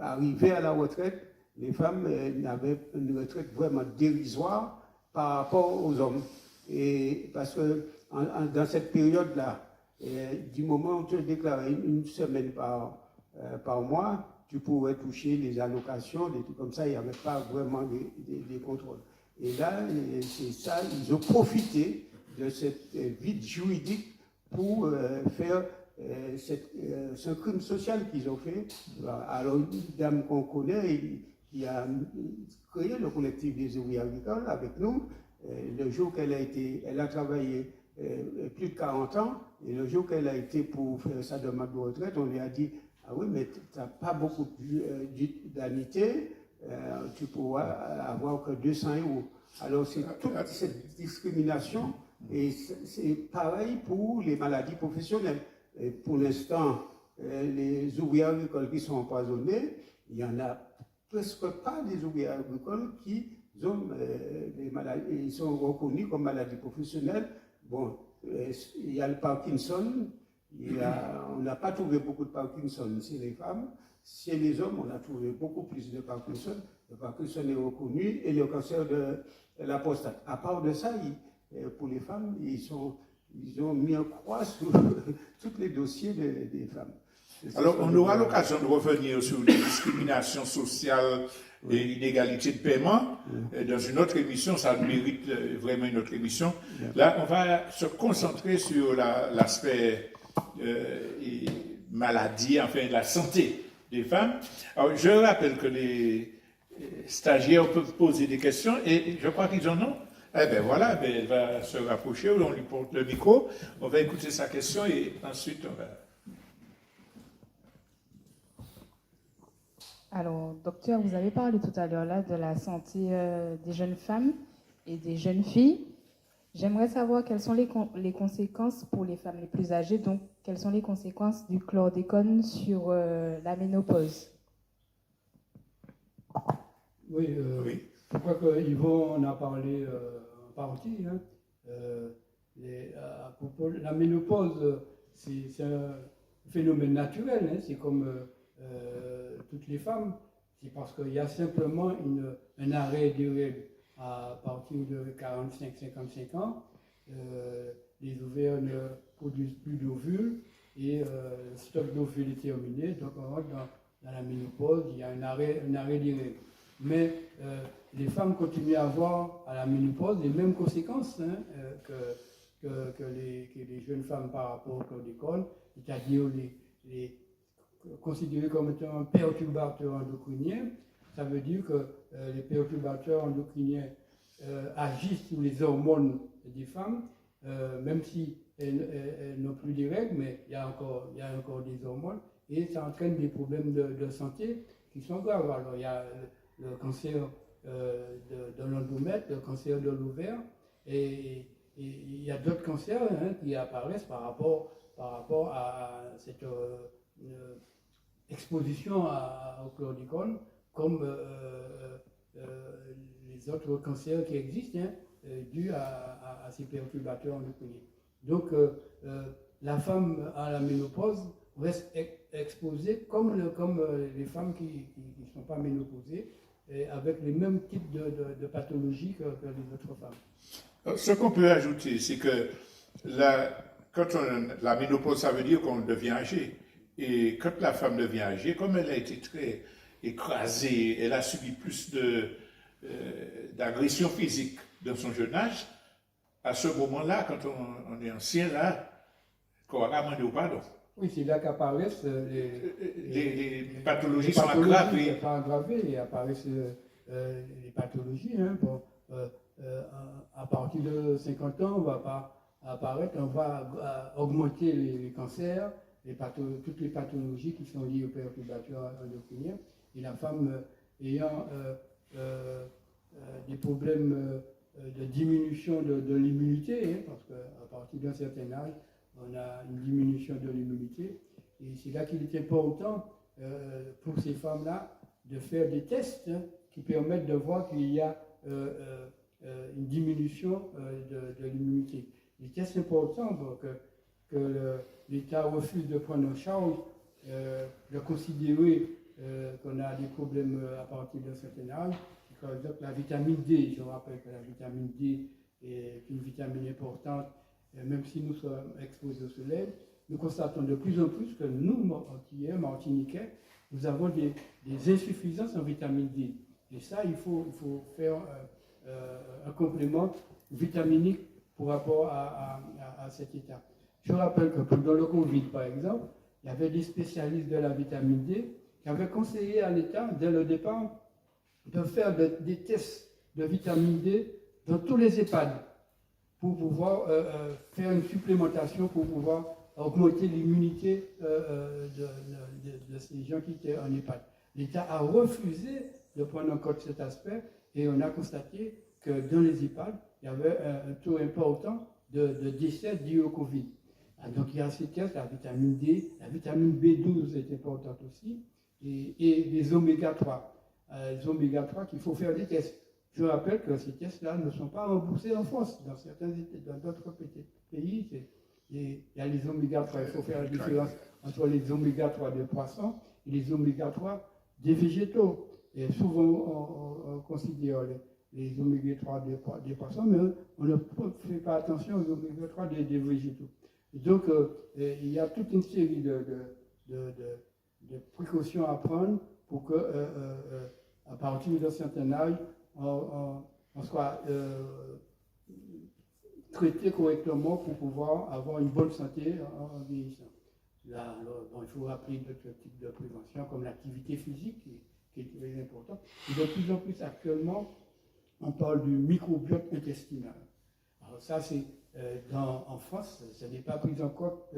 arrivées à la retraite, les femmes n'avaient une retraite vraiment dérisoire par rapport aux hommes. Et parce que dans cette période-là, du moment où tu déclarais une semaine par mois, tu pourrais toucher les allocations, des trucs comme ça, il n'y avait pas vraiment des contrôles. Et là, c'est ça, ils ont profité de cette vide juridique pour faire ce crime social qu'ils ont fait. Alors, une dame qu'on connaît, qui a créé le collectif des ouvriers agricoles avec nous, le jour elle a travaillé plus de 40 ans, et le jour qu'elle a été pour faire sa demande de retraite, on lui a dit, ah oui, mais tu n'as pas beaucoup d'annuités, tu pourras avoir que 200 €. Alors c'est toute cette discrimination, et c'est pareil pour les maladies professionnelles. Et pour l'instant, les ouvriers agricoles qui sont empoisonnés, il n'y en a presque pas des ouvriers agricoles qui ont des maladies, ils sont reconnus comme maladies professionnelles. Bon, il y a le Parkinson, on n'a pas trouvé beaucoup de Parkinson chez les femmes. Chez les hommes, on a trouvé beaucoup plus de Parkinson. Le Parkinson est reconnu, et le cancer de la prostate. À part de ça, pour les femmes, ils ont mis en croix sur tous les dossiers des femmes. Alors, on aura l'occasion de revenir sur les discriminations sociales et inégalités de paiement dans une autre émission. Ça mérite vraiment une autre émission. Là, on va se concentrer sur l'aspect maladie, enfin la santé des femmes. Alors, je rappelle que les stagiaires peuvent poser des questions, et je crois qu'ils en ont. Eh bien voilà, elle va se rapprocher, on lui porte le micro, on va écouter sa question, et ensuite on va... Alors, docteur, vous avez parlé tout à l'heure là de la santé des jeunes femmes et des jeunes filles. J'aimerais savoir quelles sont les conséquences pour les femmes les plus âgées, donc quelles sont les conséquences du chlordécone sur la ménopause. Oui, Oui. je crois qu'Yvon en a parlé en partie. Hein. À propos de la ménopause, c'est un phénomène naturel, hein. C'est comme toutes les femmes. C'est parce qu'il y a simplement un arrêt des règles à partir de 45-55 ans. Les ovaires ne produisent plus d'ovules, et le stock d'ovules est terminé. Donc on rentre dans la ménopause, il y a un arrêt des règles. Mais les femmes continuent à avoir à la ménopause les mêmes conséquences, hein, que les jeunes femmes par rapport au chlordécone, c'est-à-dire les considérés comme étant un perturbateur endocrinien. Ça veut dire que les perturbateurs endocriniens agissent sur les hormones des femmes, même si elles n'ont plus de règles, mais il y a encore des hormones, et ça entraîne des problèmes de santé qui sont graves. Alors il y a le cancer de l'endomètre, le cancer de l'ovaire, et il y a d'autres cancers, hein, qui apparaissent par rapport à cette exposition au chlordécone, comme les autres cancers qui existent, hein, dus à ces perturbateurs endocriniens. Donc la femme à la ménopause reste exposée comme les femmes qui ne sont pas ménopausées, avec les mêmes types de pathologies que les autres femmes. Ce qu'on peut ajouter, c'est que la ménopause, ça veut dire qu'on devient âgé. Et quand la femme devient âgée, comme elle a été très écrasée, elle a subi plus d'agression physique dans son jeune âge, à ce moment-là, quand on est ancien, là, qu'on va demander au pardon. Oui, c'est là qu'apparaissent les pathologies sont aggravées. Et apparaissent les pathologies. Hein. Bon, à partir de 50 ans, on va pas apparaître, on va augmenter les cancers, toutes les pathologies qui sont liées aux perturbateurs endocriniens. Et la femme ayant des problèmes de diminution de l'immunité, hein, parce qu'à partir d'un certain âge, on a une diminution de l'immunité. Et c'est là qu'il est important pour ces femmes-là de faire des tests, hein, qui permettent de voir qu'il y a une diminution de l'immunité. Les tests importants pour que l'État refuse de prendre en charge, de considérer qu'on a des problèmes à partir d'un certain âge. Par exemple, la vitamine D, je rappelle que la vitamine D est une vitamine importante, même si nous sommes exposés au soleil. Nous constatons de plus en plus que nous, Antillais, Martiniquais, nous avons des insuffisances en vitamine D. Et ça, il faut faire un complément vitaminique pour rapport à cet état. Je rappelle que dans le Covid, par exemple, il y avait des spécialistes de la vitamine D qui avaient conseillé à l'État, dès le départ, de faire des tests de vitamine D dans tous les EHPAD pour pouvoir faire une supplémentation, pour pouvoir augmenter l'immunité de ces gens qui étaient en EHPAD. L'État a refusé de prendre en compte cet aspect et on a constaté que dans les EHPAD, il y avait un taux important de décès dus au Covid. Donc il y a ces tests, la vitamine D, la vitamine B12 est importante aussi, et les oméga 3. Les oméga 3 qu'il faut faire des tests. Je rappelle que ces tests-là ne sont pas remboursés en France. Dans d'autres pays, il y a les oméga 3. Il faut faire la différence entre les oméga 3 des poissons et les oméga 3 des végétaux. Et souvent, on considère les oméga 3 des poissons, mais on ne fait pas attention aux oméga 3 des végétaux. Et donc, il y a toute une série de précautions à prendre pour que, à partir d'un certain âge, on soit traité correctement pour pouvoir avoir une bonne santé en vieillissant. Là, il faut rappeler d'autres types de prévention, comme l'activité physique, qui est très importante. Et de plus en plus, actuellement, on parle du microbiote intestinal. Alors ça, c'est en France, ça n'est pas pris en compte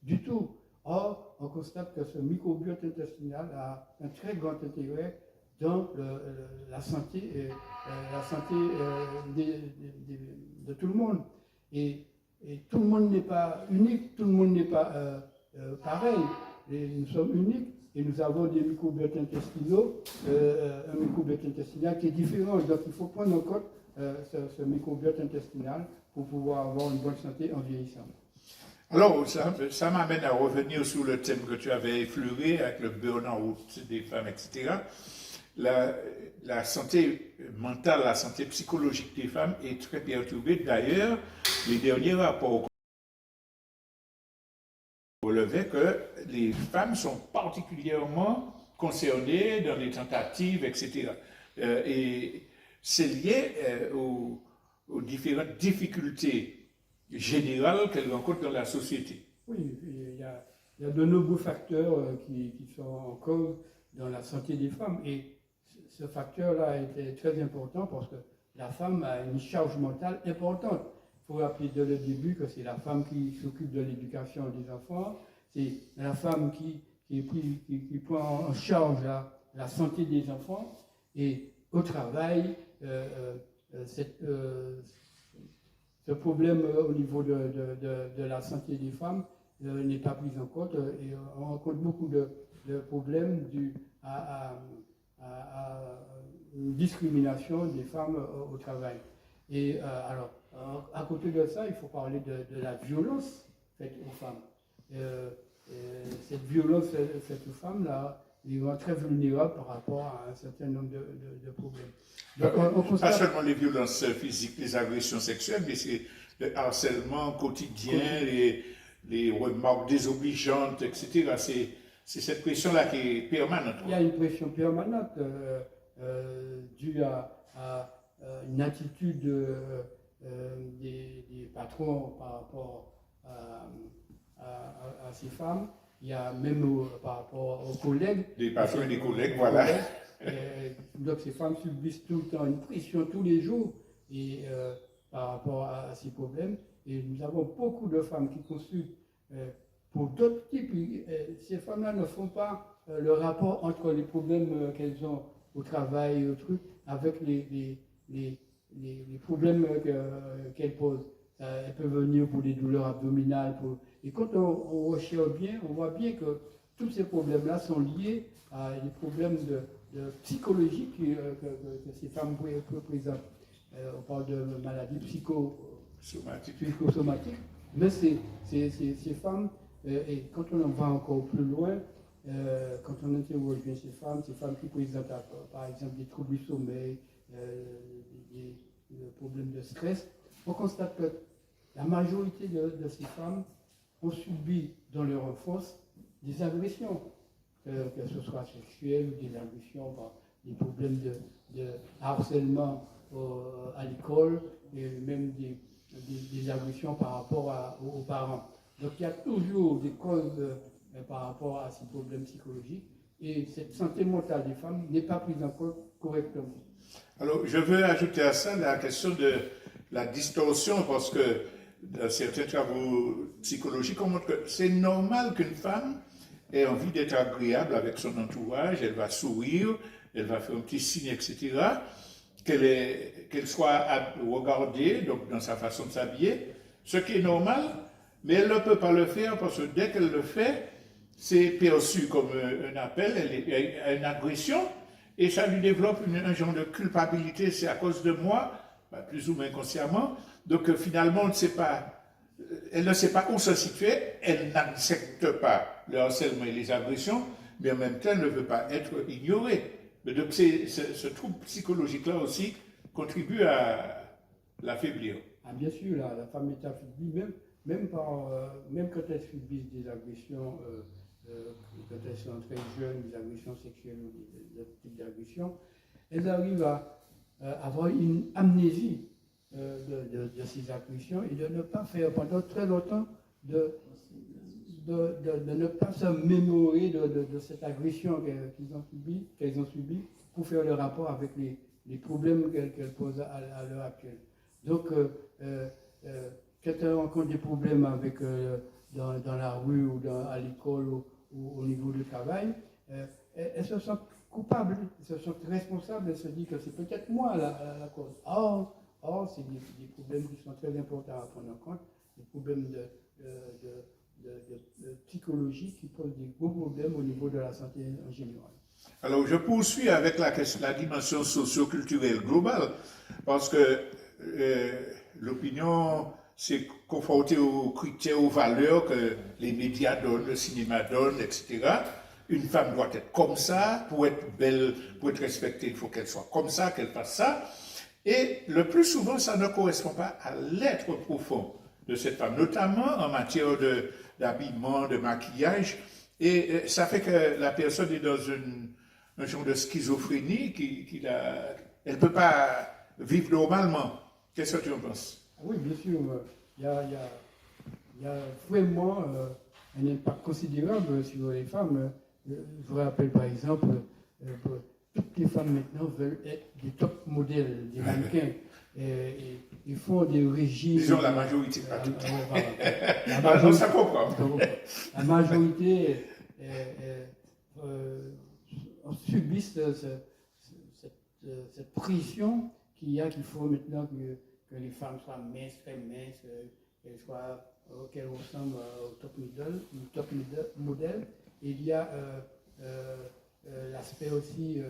du tout. Or, on constate que ce microbiote intestinal a un très grand intérêt dans la santé, de tout le monde. Et tout le monde n'est pas unique, tout le monde n'est pas pareil. Et nous sommes uniques et nous avons des microbiotes intestinaux, un microbiote intestinal qui est différent. Donc il faut prendre en compte ce microbiote intestinal pour pouvoir avoir une bonne santé en vieillissant. Alors, ça m'amène à revenir sur le thème que tu avais effleuré avec le burn-out des femmes, etc. La santé mentale, la santé psychologique des femmes est très perturbée. D'ailleurs, les derniers rapports relevaient que les femmes sont particulièrement concernées dans les tentatives, etc. Et c'est lié aux différentes difficultés générales qu'elles rencontrent dans la société. Oui, il y a de nombreux facteurs qui sont en cause dans la santé des femmes. Et ce facteur-là était très important parce que la femme a une charge mentale importante. Il faut rappeler dès le début que c'est la femme qui s'occupe de l'éducation des enfants, c'est la femme qui prend en charge la santé des enfants. Et au travail, ce problème au niveau de la santé des femmes n'est pas pris en compte et on rencontre beaucoup de problèmes dus à une discrimination des femmes au travail. Et alors, à côté de ça, il faut parler de la violence faite aux femmes. Cette violence faite aux femmes, là, ils sont très vulnérables par rapport à un certain nombre de problèmes. Donc, pas seulement les violences physiques, les agressions sexuelles, mais c'est le harcèlement quotidien, les remarques désobligeantes, etc. C'est cette pression-là qui est permanente. Il y a une pression permanente due à une attitude des patrons par rapport à ces femmes. Il y a même par rapport aux collègues. Des patrons et des collègues, voilà. Donc ces femmes subissent tout le temps une pression tous les jours et, par rapport à ces problèmes. Et nous avons beaucoup de femmes qui consultent pour d'autres types, ces femmes-là ne font pas le rapport entre les problèmes qu'elles ont au travail, au truc, avec les problèmes qu'elles posent. Elles peuvent venir pour des douleurs abdominales. Et quand on recherche bien, on voit bien que tous ces problèmes-là sont liés à des problèmes de psychologiques que ces femmes présentent. On parle de maladies psychosomatiques, mais ces femmes, et quand on en va encore plus loin, quand on interroge bien ces femmes qui présentent par exemple des troubles du sommeil, des problèmes de stress, on constate que la majorité de ces femmes ont subi dans leur enfance des agressions, que ce soit sexuelles ou des agressions, des problèmes de harcèlement à l'école, et même des agressions par rapport aux parents. Donc il y a toujours des causes par rapport à ces problèmes psychologiques, et cette santé mentale des femmes n'est pas prise en compte correctement. Alors, je veux ajouter à ça la question de la distorsion, parce que dans certains travaux psychologiques, on montre que c'est normal qu'une femme ait envie d'être agréable avec son entourage, elle va sourire, elle va faire un petit signe, etc., qu'elle soit regardée donc dans sa façon de s'habiller, ce qui est normal, mais elle ne peut pas le faire parce que dès qu'elle le fait, c'est perçu comme un appel, une agression, et ça lui développe un genre de culpabilité, c'est à cause de moi, plus ou moins consciemment. Donc finalement, elle ne sait pas où se situer, elle n'accepte pas le harcèlement et les agressions, mais en même temps, elle ne veut pas être ignorée. Donc ce trouble psychologique-là aussi contribue à l'affaiblir. Ah, bien sûr, la femme est affaiblie, même quand elle subit des agressions, quand elles sont très jeunes, des agressions sexuelles ou d'autres types d'agressions, elles arrivent à avoir une amnésie de ces agressions et de ne pas faire pendant très longtemps, de ne pas se mémorer de cette agression qu'elles ont subie pour faire le rapport avec les problèmes qu'elles posent à l'heure actuelle. Donc, quand elles rencontrent des problèmes dans la rue ou à l'école ou au niveau du travail, elles se sentent coupables, elles se sentent responsables, elles se disent que c'est peut-être moi la cause. Or, c'est des problèmes qui sont très importants à prendre en compte, des problèmes de psychologie qui posent des gros problèmes au niveau de la santé en général. Alors, je poursuis avec la dimension socio-culturelle globale, parce que l'opinion s'est confrontée aux critères, aux valeurs que les médias donnent, le cinéma donne, etc. Une femme doit être comme ça, pour être belle, pour être respectée, il faut qu'elle soit comme ça, qu'elle fasse ça. Et le plus souvent, ça ne correspond pas à l'être profond de cette femme, notamment en matière d'habillement, de maquillage. Et ça fait que la personne est dans un genre de schizophrénie elle ne peut pas vivre normalement. Qu'est-ce que tu en penses? Oui, bien sûr. Il y a vraiment un impact considérable sur les femmes. Je vous rappelle par exemple, toutes les femmes maintenant veulent être des top modèles, des mannequins. Ils font des régimes. Disons la majorité, pas toutes. La majorité, ça comprend. La majorité subissent cette pression qu'il faut maintenant que les femmes soient minces, très minces, qu'elles ressemblent au top modèle. Et il y a l'aspect aussi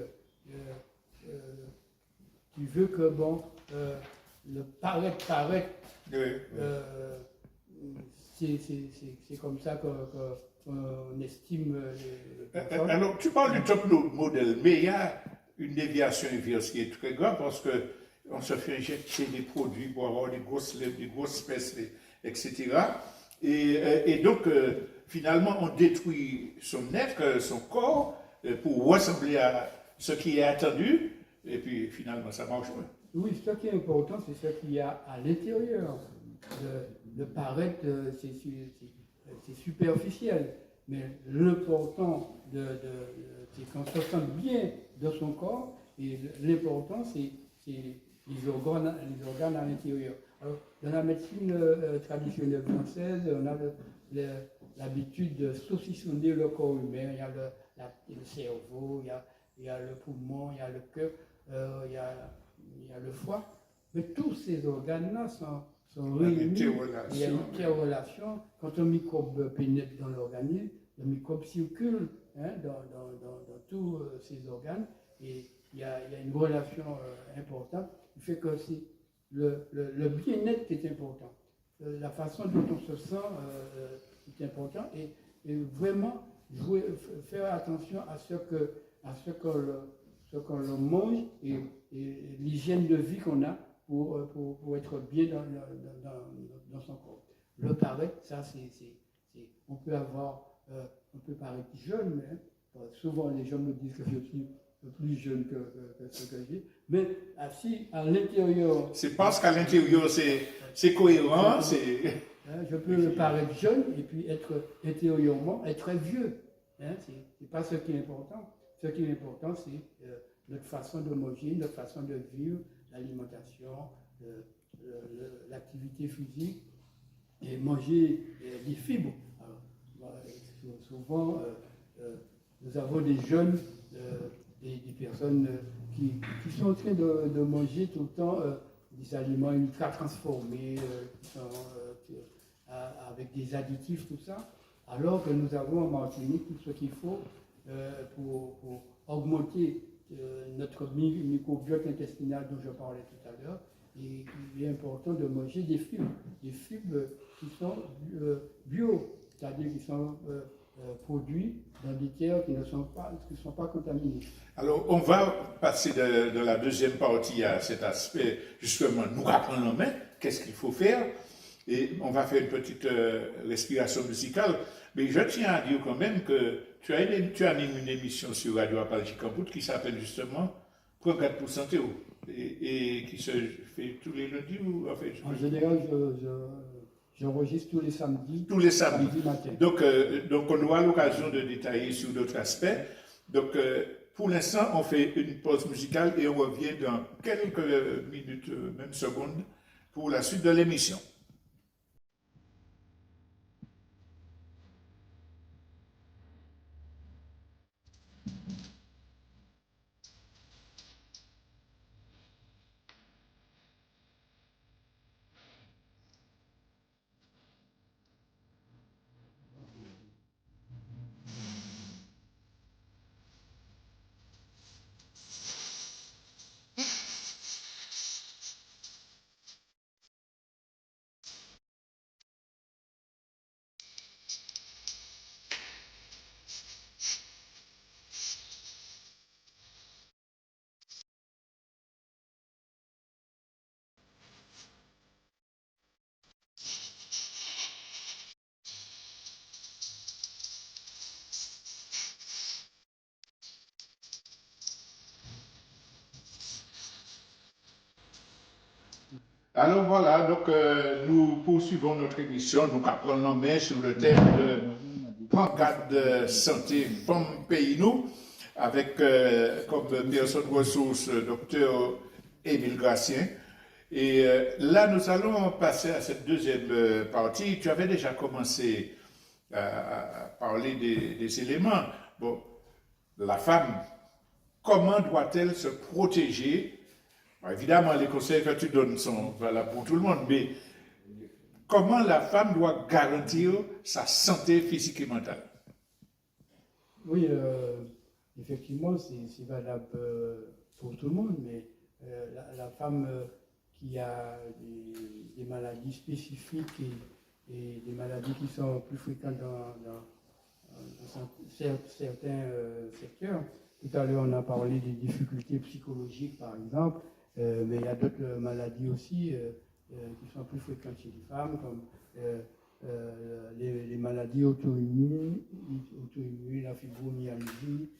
qui veut que le paraître, c'est comme ça qu'on estime les personnes. Alors, tu parles du top modèle, mais il y a une déviation inverse qui est très grave parce qu'on se fait injecter des produits pour avoir des grosses lèvres, des grosses fesses, etc. Et donc, finalement, on détruit son être, son corps, pour ressembler à ce qui est attendu, et puis finalement, ça marche pas. Oui, ce qui est important, c'est ce qu'il y a à l'intérieur. De paraître, c'est superficiel. Mais l'important, c'est qu'on se sente bien dans son corps, et l'important, c'est les organes à l'intérieur. Alors, dans la médecine traditionnelle française, on a l'habitude de saucissonner le corps humain. Il y a le cerveau, il y a le poumon, il y a le cœur, il y a le foie. Mais tous ces organes-là sont réunis. Il y a une interrelation. Quand un microbe pénètre dans l'organisme, le microbe circule dans tous ces organes et il y a une relation importante qui fait que c'est le bien-être qui est important. La façon dont on se sent est important et vraiment faire attention à ce qu'on mange et l'hygiène de vie qu'on a pour être bien dans son corps. Le paraître, ça on peut paraître jeune, mais souvent les gens me disent que je suis plus jeune que ce que j'ai, mais si à l'intérieur... C'est parce qu'à l'intérieur c'est cohérent, je peux paraître jeune et puis être intérieurement, être très vieux. C'est pas ce qui est important. Ce qui est important, c'est notre façon de manger, notre façon de vivre, l'alimentation, l'activité physique et manger des fibres. Alors, souvent, nous avons des jeunes, des personnes qui sont en train de manger tout le temps des aliments ultra transformés, avec des additifs, tout ça, alors que nous avons en Martinique tout ce qu'il faut pour augmenter notre microbiote intestinal dont je parlais tout à l'heure. Et il est important de manger des fibres qui sont bio, c'est-à-dire qui sont produits dans des terres qui ne sont pas contaminées. Alors, on va passer de la deuxième partie à cet aspect, justement, nous apprendre en main, qu'est-ce qu'il faut faire, et on va faire une petite respiration musicale. Mais je tiens à dire quand même que tu animes une émission sur Radio Apalchi Campout qui s'appelle justement Progrès pour Santé et qui se fait tous les lundis ou en fait. En général, j'enregistre tous les samedis. Tous les samedis matin. Donc, on aura l'occasion de détailler sur d'autres aspects. Donc, pour l'instant, on fait une pause musicale et on revient dans quelques minutes, même secondes, pour la suite de l'émission. Alors voilà, donc nous poursuivons notre émission, nous apprenons en main sur le thème de pancarte de santé femmes pays nous, avec comme personne ressource docteur Émile Gracien. Et là, nous allons passer à cette deuxième partie. Tu avais déjà commencé à parler des éléments. Bon, la femme, comment doit-elle se protéger? Évidemment, les conseils que tu donnes sont valables pour tout le monde, mais comment la femme doit garantir sa santé physique et mentale? Oui, effectivement, c'est valable pour tout le monde, mais la femme qui a des maladies spécifiques et des maladies qui sont plus fréquentes dans certains secteurs. Tout à l'heure, on a parlé des difficultés psychologiques, par exemple. Mais il y a d'autres maladies aussi qui sont plus fréquentes chez les femmes, comme les maladies auto-immunes, la fibromyalgie,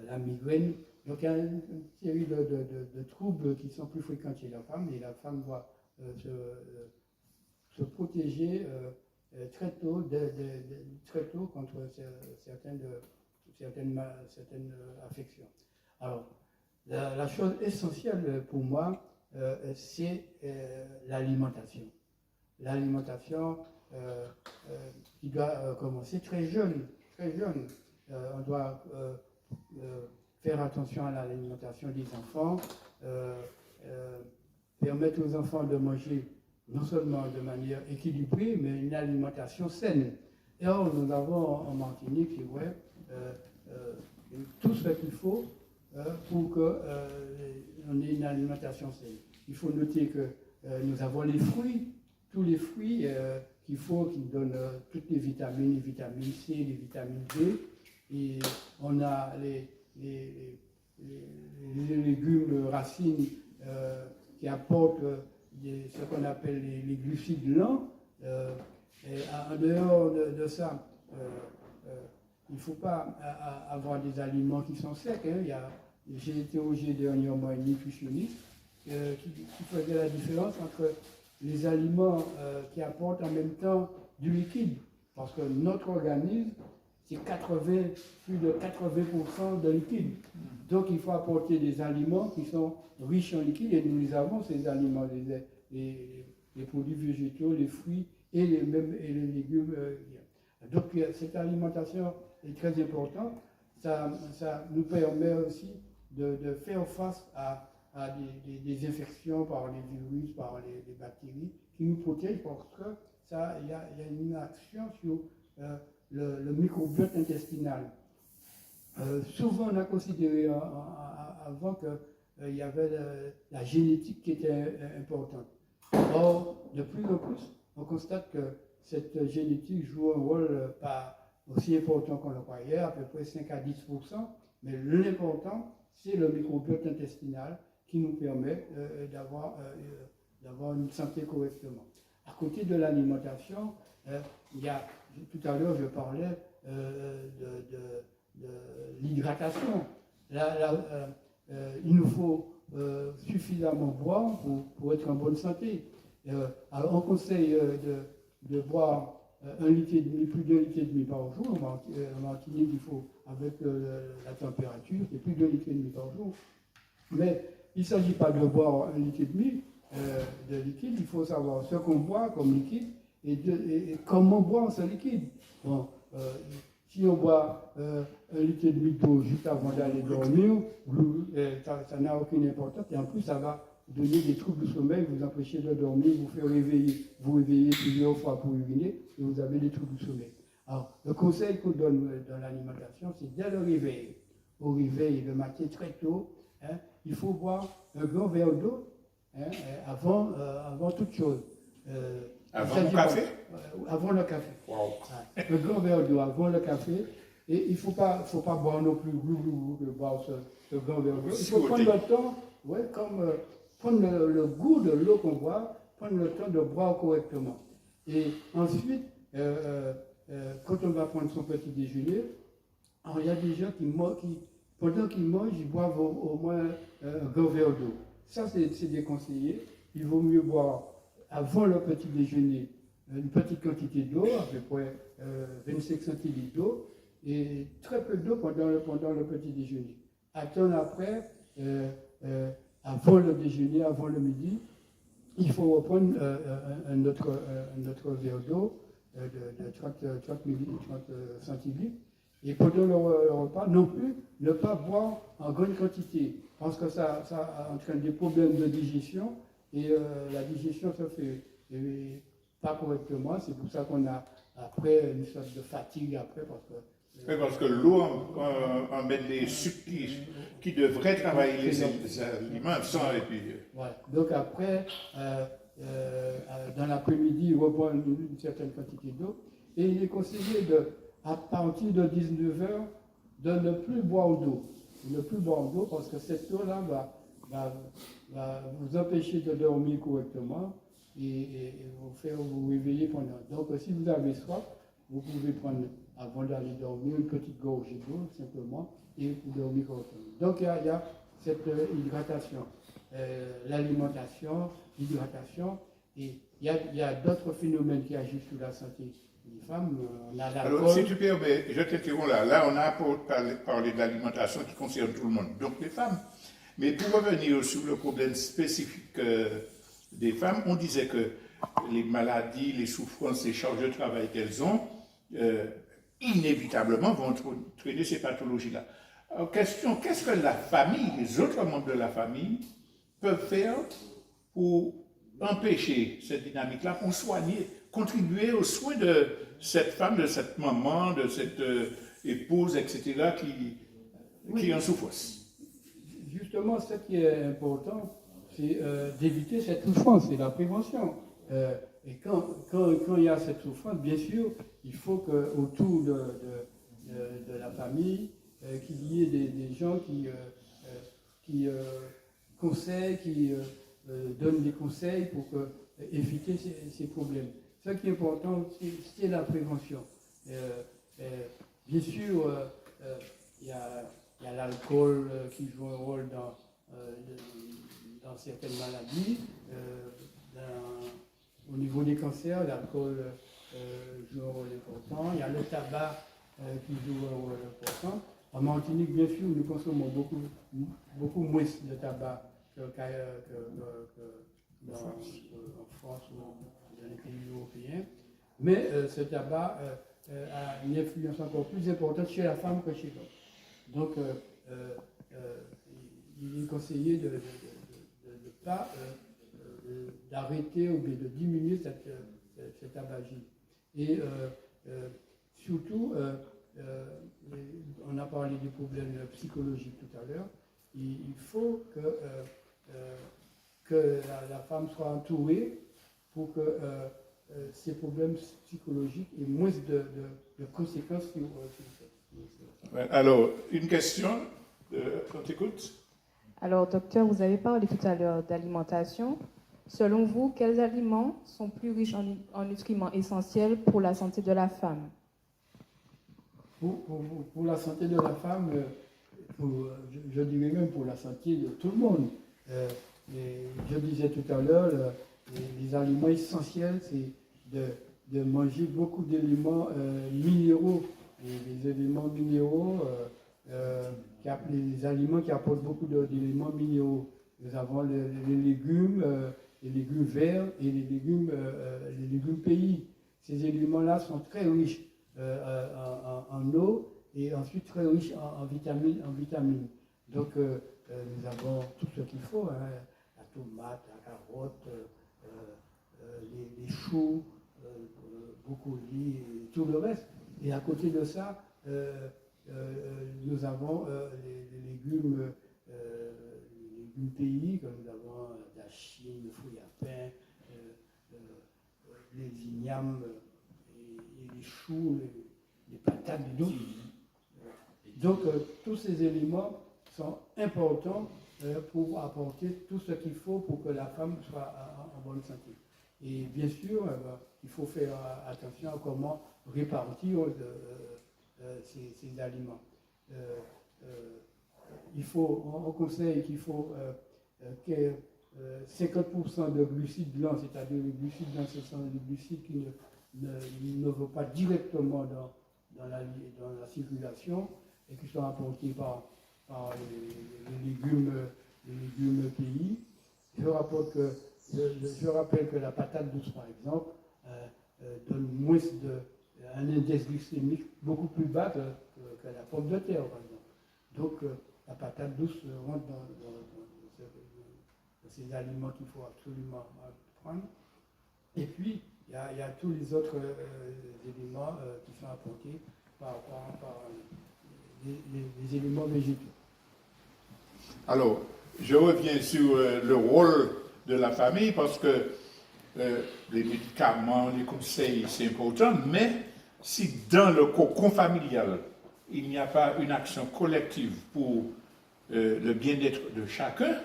la migraine. Donc il y a une série de troubles qui sont plus fréquents chez la femme et la femme doit se protéger très tôt contre certaines affections. Alors, la chose essentielle pour moi, c'est l'alimentation. L'alimentation, qui doit commencer très jeune, très jeune. On doit faire attention à l'alimentation des enfants, permettre aux enfants de manger non seulement de manière équilibrée, mais une alimentation saine. Et or, nous avons en Martinique, tout ce qu'il faut pour qu'on ait une alimentation saine. Il faut noter que nous avons les fruits, tous les fruits qu'il faut, qui donnent toutes les vitamines C, les vitamines D. Et on a les légumes racines qui apportent ce qu'on appelle les glucides lents. Et en dehors de ça, il ne faut pas avoir des aliments qui sont secs. J'ai interrogé dernièrement un nutritionniste qui faisait la différence entre les aliments qui apportent en même temps du liquide. Parce que notre organisme, c'est plus de 80% de liquide. Donc il faut apporter des aliments qui sont riches en liquide, et nous les avons, ces aliments, les produits végétaux, les fruits et les légumes. Donc cette alimentation est très importante. Ça nous permet aussi de faire face à des infections par les virus, par les bactéries, qui nous protègent, parce que il y a une action sur le microbiote intestinal. Souvent, on a considéré avant qu'il y avait la génétique qui était importante. Or, de plus en plus, on constate que cette génétique joue un rôle pas aussi important qu'on le croyait, à peu près 5 à 10%, mais l'important, c'est le microbiote intestinal qui nous permet d'avoir une santé correctement. À côté de l'alimentation, tout à l'heure, je parlais de l'hydratation. Il nous faut suffisamment boire pour être en bonne santé. Alors, on conseille de boire 1,5 litre, plus de 1,5 litre par jour. En Martinique, il faut, avec la température, c'est plus de 1,5 litre par jour. Mais il ne s'agit pas de boire 1,5 litre de liquide, il faut savoir ce qu'on boit comme liquide et comment boire ce liquide. Bon, si on boit 1,5 litre d'eau juste avant d'aller dormir, ça n'a aucune importance, et en plus ça va donner des troubles du sommeil, vous empêcher de dormir, vous faire vous réveiller plusieurs fois pour uriner, et vous avez des troubles du sommeil. Alors, le conseil qu'on donne dans l'alimentation, c'est dès le réveil, au réveil le matin très tôt, il faut boire un grand verre d'eau avant toute chose. Avant le café? Avant le café. Wow. Un grand verre d'eau avant le café. Et il ne faut pas boire non plus boire ce grand verre d'eau. Il faut prendre le temps, prendre le goût de l'eau qu'on boit, prendre le temps de boire correctement. Et ensuite, quand on va prendre son petit déjeuner, alors il y a des gens qui pendant qu'ils mangent, ils boivent au moins un grand verre d'eau. Ça, c'est déconseillé. Il vaut mieux boire avant le petit déjeuner une petite quantité d'eau, à peu près 25 centilitres d'eau, et très peu d'eau pendant le petit déjeuner. Attendre après, avant le déjeuner, avant le midi, il faut reprendre un autre verre d'eau de 30 centilitres. Et pendant le repas, non plus, ne pas boire en grande quantité, parce que ça entraîne des problèmes de digestion, et la digestion se fait pas correctement. C'est pour ça qu'on a après une sorte de fatigue après, parce que l'eau emmène des sucres qui devraient travailler les aliments sans, et puis... Voilà. Donc après, dans l'après-midi, il reprend une certaine quantité d'eau, et il est conseillé à partir de 19h, de ne plus boire d'eau. Ne plus boire d'eau, parce que cette eau-là va vous empêcher de dormir correctement et vous faire vous réveiller pendant. Donc si vous avez soif, vous pouvez prendre, avant d'aller dormir, une petite gorgée d'eau, simplement, et vous dormir correctement. Donc il y a cette hydratation, l'alimentation, l'hydratation, et il y a d'autres phénomènes qui agissent sur la santé des femmes. On a l'alcool. Alors, si tu permets, je t'interromps là. Là, on a parlé de l'alimentation qui concerne tout le monde, donc les femmes. Mais pour revenir sur le problème spécifique des femmes, on disait que les maladies, les souffrances, les charges de travail qu'elles ont, inévitablement vont traîner ces pathologies-là. Alors, question, qu'est-ce que la famille, les autres membres de la famille, peuvent faire pour empêcher cette dynamique-là, pour soigner, contribuer aux soins de cette femme, de cette maman, de cette épouse, etc., qui est en souffrance? Justement, ce qui est important, c'est d'éviter cette souffrance, c'est la prévention. Et quand il y a cette souffrance, bien sûr, il faut qu'autour de la famille, qu'il y ait des gens qui conseillent, qui donnent des conseils pour éviter ces problèmes. Ce qui est important, c'est la prévention. Bien sûr, il y a l'alcool qui joue un rôle dans certaines maladies. Au niveau des cancers, l'alcool joue un rôle important. Il y a le tabac qui joue un rôle important. En Martinique, bien sûr, nous consommons beaucoup moins de tabac en France ou dans les pays européens. Mais ce tabac a une influence encore plus importante chez la femme que chez l'homme. Donc, il est conseillé de ne pas d'arrêter ou bien de diminuer cette tabagie. Et surtout, on a parlé des problèmes psychologiques tout à l'heure, il faut que la femme soit entourée pour que ces problèmes psychologiques aient moins de conséquences sur Ouais, alors, une question, on t'écoute. Alors, docteur, vous avez parlé tout à l'heure d'alimentation. Selon vous, quels aliments sont plus riches en nutriments essentiels pour la santé de la femme? Pour la santé de la femme, je dirais même pour la santé de tout le monde. Je disais tout à l'heure, les aliments essentiels, c'est de manger beaucoup d'éléments minéraux. Les éléments minéraux, les aliments qui apportent beaucoup d'éléments minéraux. Nous avons les légumes verts et les légumes pays. Ces éléments-là sont très riches en eau et ensuite très riches en vitamines. Donc nous avons tout ce qu'il faut, hein, la tomate, la carotte, les choux, brocolis et tout le reste. Et à côté de ça, nous avons les légumes pays, comme nous avons la Chine, le fruit à pain, les ignames, et les choux, les patates douces. Donc tous ces éléments sont importants pour apporter tout ce qu'il faut pour que la femme soit en bonne santé. Et bien sûr, il faut faire attention à comment répartir ces aliments. On conseille qu'il faut que 50% de glucides blancs, c'est-à-dire les glucides blancs, ce sont des glucides qui ne vont pas directement dans la circulation et qui sont apportés par les légumes pays. Je rappelle que la patate douce, par exemple, donne moins un index glycémique beaucoup plus bas que la pomme de terre, par exemple. Donc, la patate douce rentre dans ces aliments qu'il faut absolument prendre. Et puis, il y a tous les autres éléments qui sont apportés par les éléments végétaux. Alors, je reviens sur le rôle de la famille parce que les médicaments, les conseils, c'est important, mais si dans le cocon familial, il n'y a pas une action collective pour le bien-être de chacun,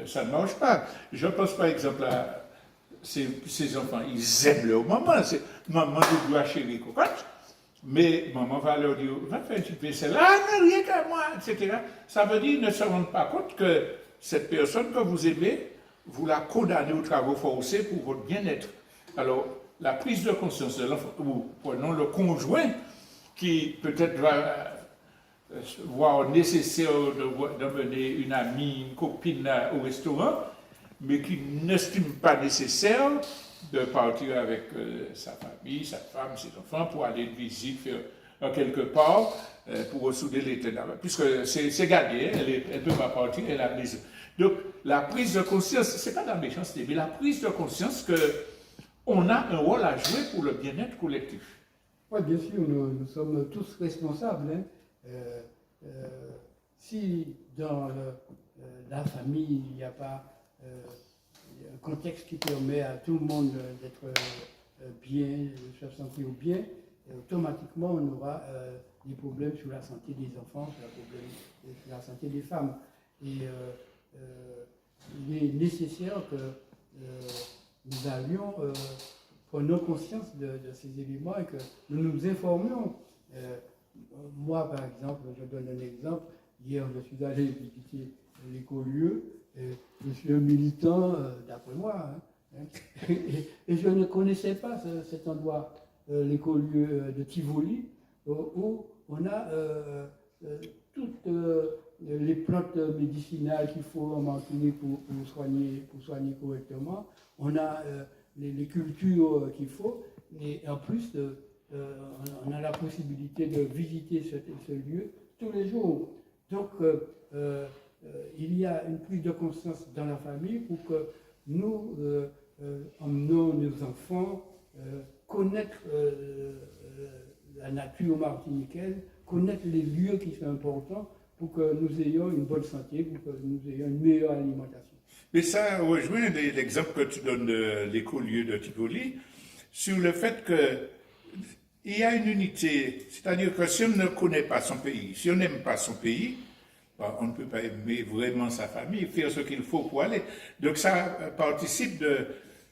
ça ne marche pas. Je pense par exemple à ces enfants, ils aiment leur maman. Maman doit chérir cocotte, mais maman va leur dire, va faire une petite vaisselle, ah non, rien qu'à moi, etc. Ça veut dire qu'ils ne se rendent pas compte que cette personne que vous aimez, vous la condamnez aux travaux forcés pour votre bien-être. Alors, la prise de conscience de l'enfant, ou prenons le conjoint, qui peut-être va voir nécessaire d'emmener une amie, une copine au restaurant, mais qui n'estime pas nécessaire de partir avec sa famille, sa femme, ses enfants, pour aller de visite, faire quelque part, pour ressouder les ténèbres. Puisque c'est gardé, elle ne peut pas partir, elle a besoin. Donc, la prise de conscience, ce n'est pas de la méchanceté, mais la prise de conscience qu'on a un rôle à jouer pour le bien-être collectif. Oui, bien sûr, nous sommes tous responsables. Hein. Si dans la famille, il n'y a pas un contexte qui permet à tout le monde d'être bien, de se sentir bien, automatiquement on aura des problèmes sur la santé des enfants, sur la santé des femmes. Et il est nécessaire que nous allions prendre conscience de ces éléments et que nous nous informions. Moi, par exemple, je donne un exemple. Hier, je suis allé visiter l'écolieu. Je suis un militant, d'après moi, hein, et je ne connaissais pas cet endroit, l'écolieu de Tivoli, où on a toutes les plantes médicinales qu'il faut en Martinique pour soigner correctement. On a les cultures qu'il faut, et en plus, on a la possibilité de visiter ce lieu tous les jours. Donc, il y a une prise de conscience dans la famille pour que nous emmenons nos enfants connaître la nature martiniquaine, connaître les lieux qui sont importants pour que nous ayons une bonne santé, pour que nous ayons une meilleure alimentation. Mais ça rejoint l'exemple que tu donnes de l'écolieu de Tivoli sur le fait qu'il y a une unité, c'est-à-dire que si on ne connaît pas son pays, si on n'aime pas son pays, on ne peut pas aimer vraiment sa famille, faire ce qu'il faut pour aller. Donc ça participe de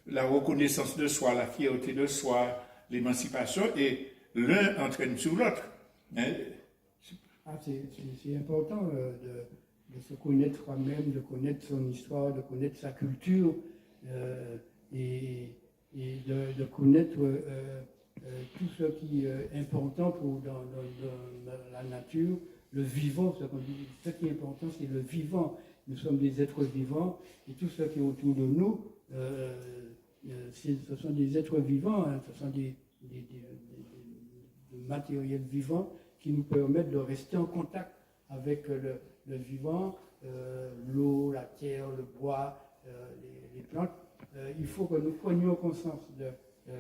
la reconnaissance de soi, la fierté de soi, l'émancipation, et l'un entraîne sur l'autre. Hein? C'est important de se connaître soi-même, de connaître son histoire, de connaître sa culture et de connaître tout ce qui est important dans la nature, le vivant. Ce qui est important, c'est le vivant. Nous sommes des êtres vivants et tout ce qui est autour de nous, ce sont des êtres vivants, hein, ce sont des matériels vivants qui nous permettent de rester en contact avec le vivant, l'eau, la terre, le bois, les plantes. Il faut que nous prenions conscience de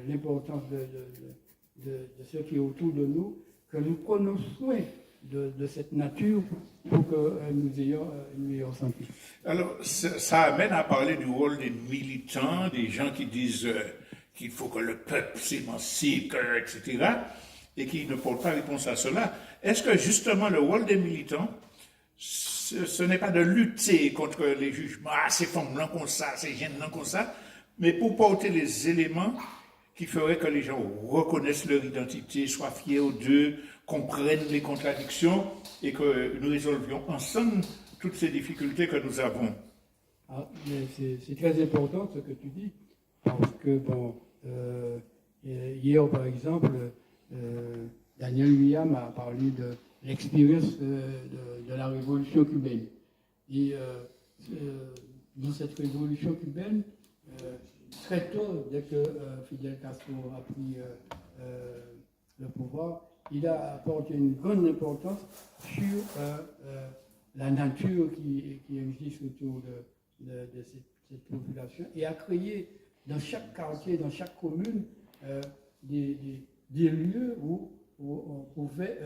l'importance de ce qui est autour de nous, que nous prenions soin de cette nature pour que nous ayons une meilleure santé. Alors, ça amène à parler du rôle des militants, des gens qui disent qu'il faut que le peuple s'émancipe, etc., et qui ne portent pas réponse à cela. Est-ce que justement le rôle des militants, ce n'est pas de lutter contre les jugements, ces femmes-là comme ça, ces jeunes-là comme ça, mais pour porter les éléments qui feraient que les gens reconnaissent leur identité, soient fiers d'eux, comprennent les contradictions et que nous résolvions ensemble toutes ces difficultés que nous avons. C'est très important ce que tu dis, parce que hier par exemple, Daniel William a parlé de l'expérience de la révolution cubaine. Et dans cette révolution cubaine, très tôt, dès que Fidel Castro a pris le pouvoir, il a apporté une grande importance sur la nature qui existe autour de cette population et a créé dans chaque quartier, dans chaque commune, des lieux où on pouvait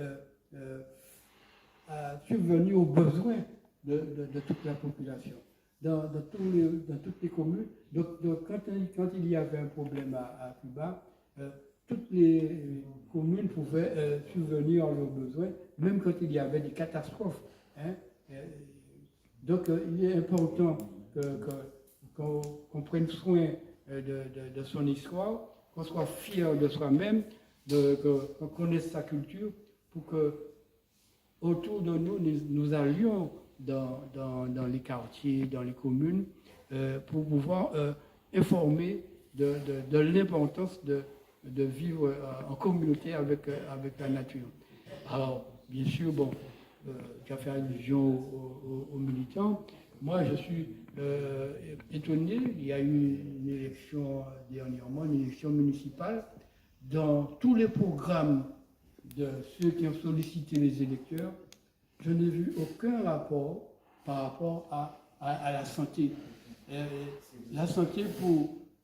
subvenir aux besoins de toute la population. Dans toutes les communes. Donc quand il y avait un problème à Cuba, toutes les communes pouvaient subvenir à leurs besoins, même quand il y avait des catastrophes. Hein. Donc il est important qu'on prenne soin de son histoire, qu'on soit fier de soi-même, qu'on connaisse sa culture, pour que autour de nous, nous allions dans les quartiers, dans les communes, pour pouvoir informer de l'importance de vivre en communauté avec la nature. Alors, bien sûr, tu as fait allusion aux militants. moi, je suis étonné. Il y a eu une élection dernièrement, une élection municipale. Dans tous les programmes de ceux qui ont sollicité les électeurs, je n'ai vu aucun rapport par rapport à la santé. La santé,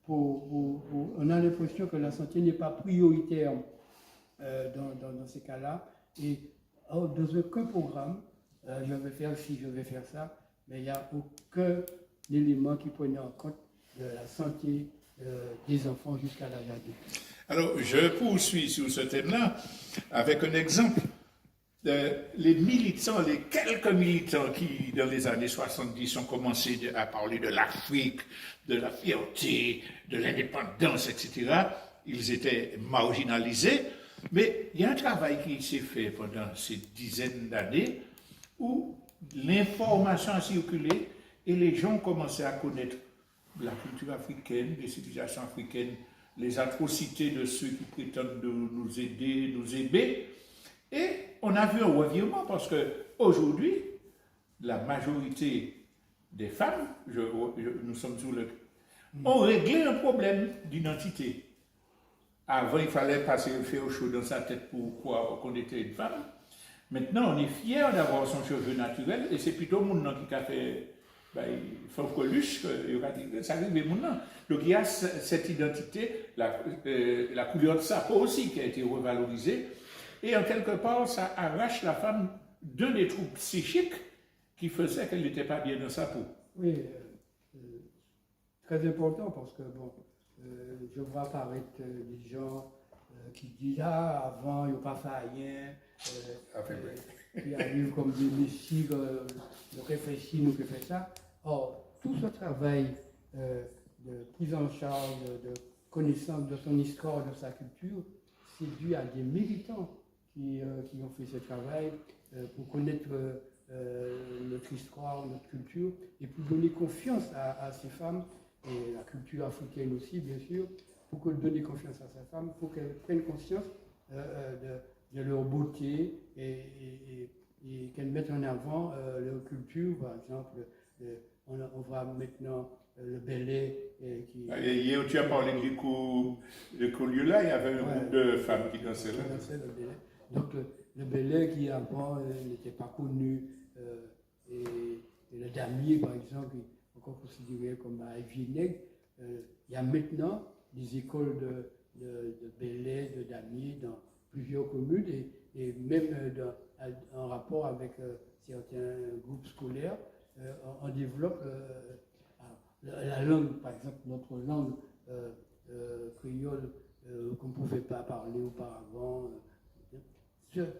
on a l'impression que la santé n'est pas prioritaire dans ces cas-là. Et dans aucun programme, je vais faire ci, je vais faire ça, mais il n'y a aucun élément qui prenait en compte la santé des enfants jusqu'à l'âge adulte. Alors, je poursuis sur ce thème-là avec un exemple. Les militants, les quelques militants qui, dans les années 70, ont commencé à parler de l'Afrique, de la fierté, de l'indépendance, etc., ils étaient marginalisés. Mais il y a un travail qui s'est fait pendant ces dizaines d'années où l'information a circulé et les gens commençaient à connaître la culture africaine, les civilisations africaines, les atrocités de ceux qui prétendent nous aider, nous aimer. Et on a vu un revirement parce qu'aujourd'hui, la majorité des femmes, nous sommes sur le... ont réglé un problème d'identité. Avant, il fallait passer le fer chaud dans sa tête pour croire qu'on était une femme. Maintenant, on est fiers d'avoir son cheveu naturel et c'est plutôt mon nom qui a fait... il faut Coluche, ça arrive maintenant. Donc il y a cette identité, la couleur de sa peau aussi qui a été revalorisée. Et en quelque part, ça arrache la femme d'un des troubles psychiques qui faisait qu'elle n'était pas bien dans sa peau. Oui, très important parce que je vois apparaître des gens qui disent avant, il n'y a pas fait rien. Qui arrivent comme des messies, nous réfléchissons, nous fait ça. Or, tout ce travail de prise en charge, de connaissance de son histoire, de sa culture, c'est dû à des militants qui ont fait ce travail pour connaître notre histoire, notre culture, et pour donner confiance à ces femmes, et la culture africaine aussi, bien sûr, pour donner confiance à ces femmes, pour qu'elles prennent conscience de leur beauté et qu'elles mettent en avant leur culture. Par exemple, on voit maintenant le ballet qui... Hier, tu as parlé de Collioure-là, il y avait un groupe de femmes qui dansaient là. Donc le ballet qui avant n'était pas connu, et le damier par exemple, encore considéré comme un nègre, il y a maintenant des écoles de ballet, de damier dans plusieurs communes et même en rapport avec certains groupes scolaires, on développe la langue, par exemple notre langue créole qu'on ne pouvait pas parler auparavant.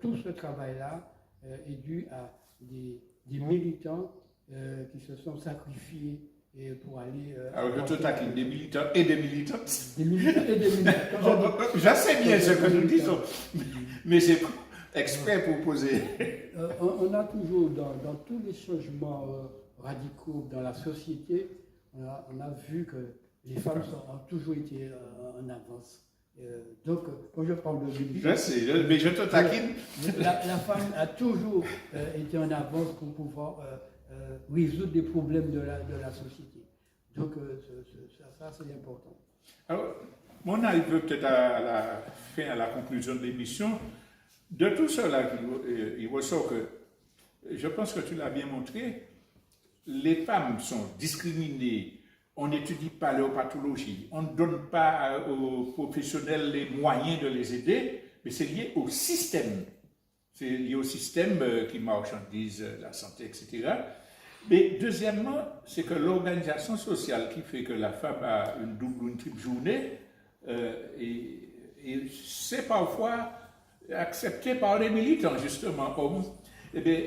Tout ce travail-là est dû à des militants qui se sont sacrifiés pour aller... Alors je te taquine, des militants et des militantes. Des militants et des militants. Je sais bien ce que nous disons, mais c'est exprès pour poser. On a toujours, dans tous les changements radicaux dans la société, on a vu que les femmes ont toujours été en avance. Donc, quand je parle de je sais, mais je te taquine. La femme a toujours été en avance pour pouvoir résoudre des problèmes de la société. Donc, ça c'est important. Alors, on arrive peut-être à la fin, à la conclusion de l'émission. De tout cela, il ressort que, je pense que tu l'as bien montré, les femmes sont discriminées. On n'étudie pas leur pathologie, on ne donne pas aux professionnels les moyens de les aider, mais c'est lié au système. C'est lié au système qui marchandise la santé, etc. Mais deuxièmement, c'est que l'organisation sociale qui fait que la femme a une double ou une triple journée, et c'est parfois accepté par les militants, justement, hommes. Eh bien,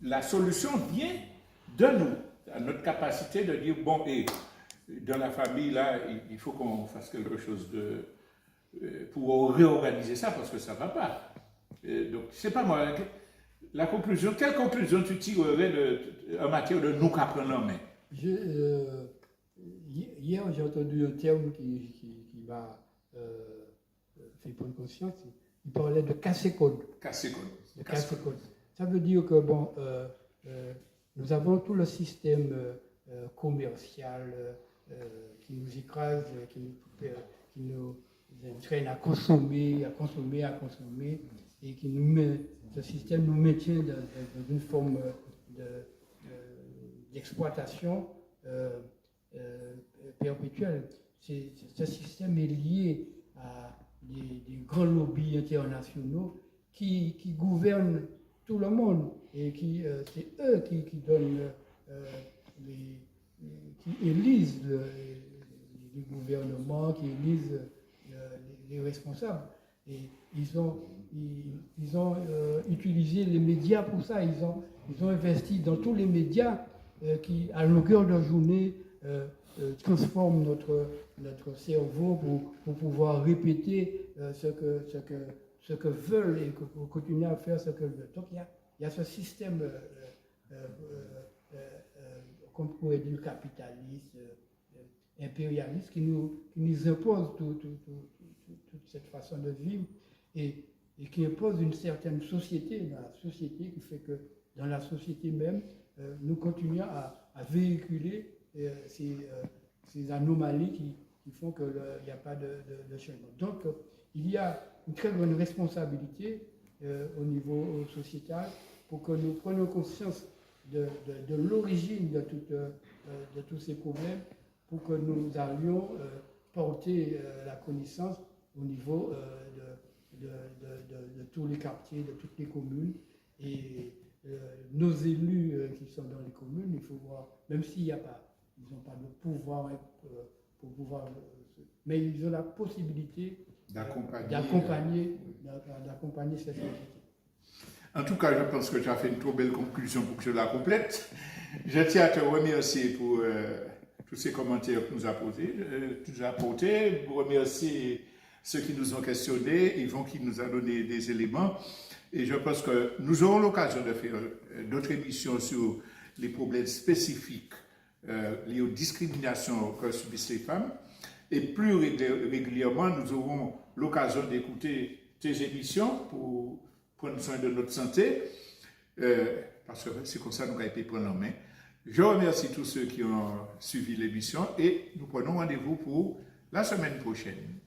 la solution vient de nous. À notre capacité de dire, bon, et dans la famille, là, il faut qu'on fasse quelque chose pour réorganiser ça, parce que ça ne va pas. Donc, c'est pas moi. La conclusion, quelle conclusion tu tirerais en matière de nous qu'apprendre en main? Hier, j'ai entendu un terme qui m'a fait prendre conscience. Il parlait de casser code. Casser code. Ça veut dire que, bon... Nous avons tout le système commercial qui nous écrase, qui nous entraîne à consommer, et qui nous met, ce système nous maintient dans une forme d'exploitation perpétuelle. Ce système est lié à des grands lobbies internationaux qui gouvernent tout le monde et c'est eux qui donnent, qui élisent les gouvernements, qui élisent les responsables. Et ils ont utilisé les médias pour ça. Ils ont investi dans tous les médias qui, à longueur de journée, transforment notre cerveau pour pouvoir répéter ce que veulent et pour continuer à faire ce que veulent. Donc il y a ce système, qu'on pourrait dire capitaliste, impérialiste, qui nous impose toute cette façon de vivre et qui impose une certaine société dans la société, qui fait que dans la société même, nous continuons à véhiculer ces anomalies qui font qu'il n'y a pas de changement. Donc, il y a une très grande responsabilité au niveau sociétal pour que nous prenions conscience de l'origine de tous ces problèmes, pour que nous allions porter la connaissance au niveau de tous les quartiers, de toutes les communes. Et nos élus qui sont dans les communes, il faut voir, même s'il n'y a pas, ils n'ont pas de pouvoir pour pouvoir, mais ils ont la possibilité d'accompagner cette société. En tout cas, je pense que tu as fait une trop belle conclusion pour que je la complète. Je tiens à te remercier pour tous ces commentaires que tu nous as apportés, pour remercier ceux qui nous ont questionnés, Yvon qui nous a donné des éléments. Et je pense que nous aurons l'occasion de faire d'autres émissions sur les problèmes spécifiques liés aux discriminations que subissent les femmes. Et plus régulièrement, nous aurons l'occasion d'écouter tes émissions pour prendre soin de notre santé, parce que c'est comme ça que nous avons été prendre en main. Je remercie tous ceux qui ont suivi l'émission et nous prenons rendez-vous pour la semaine prochaine.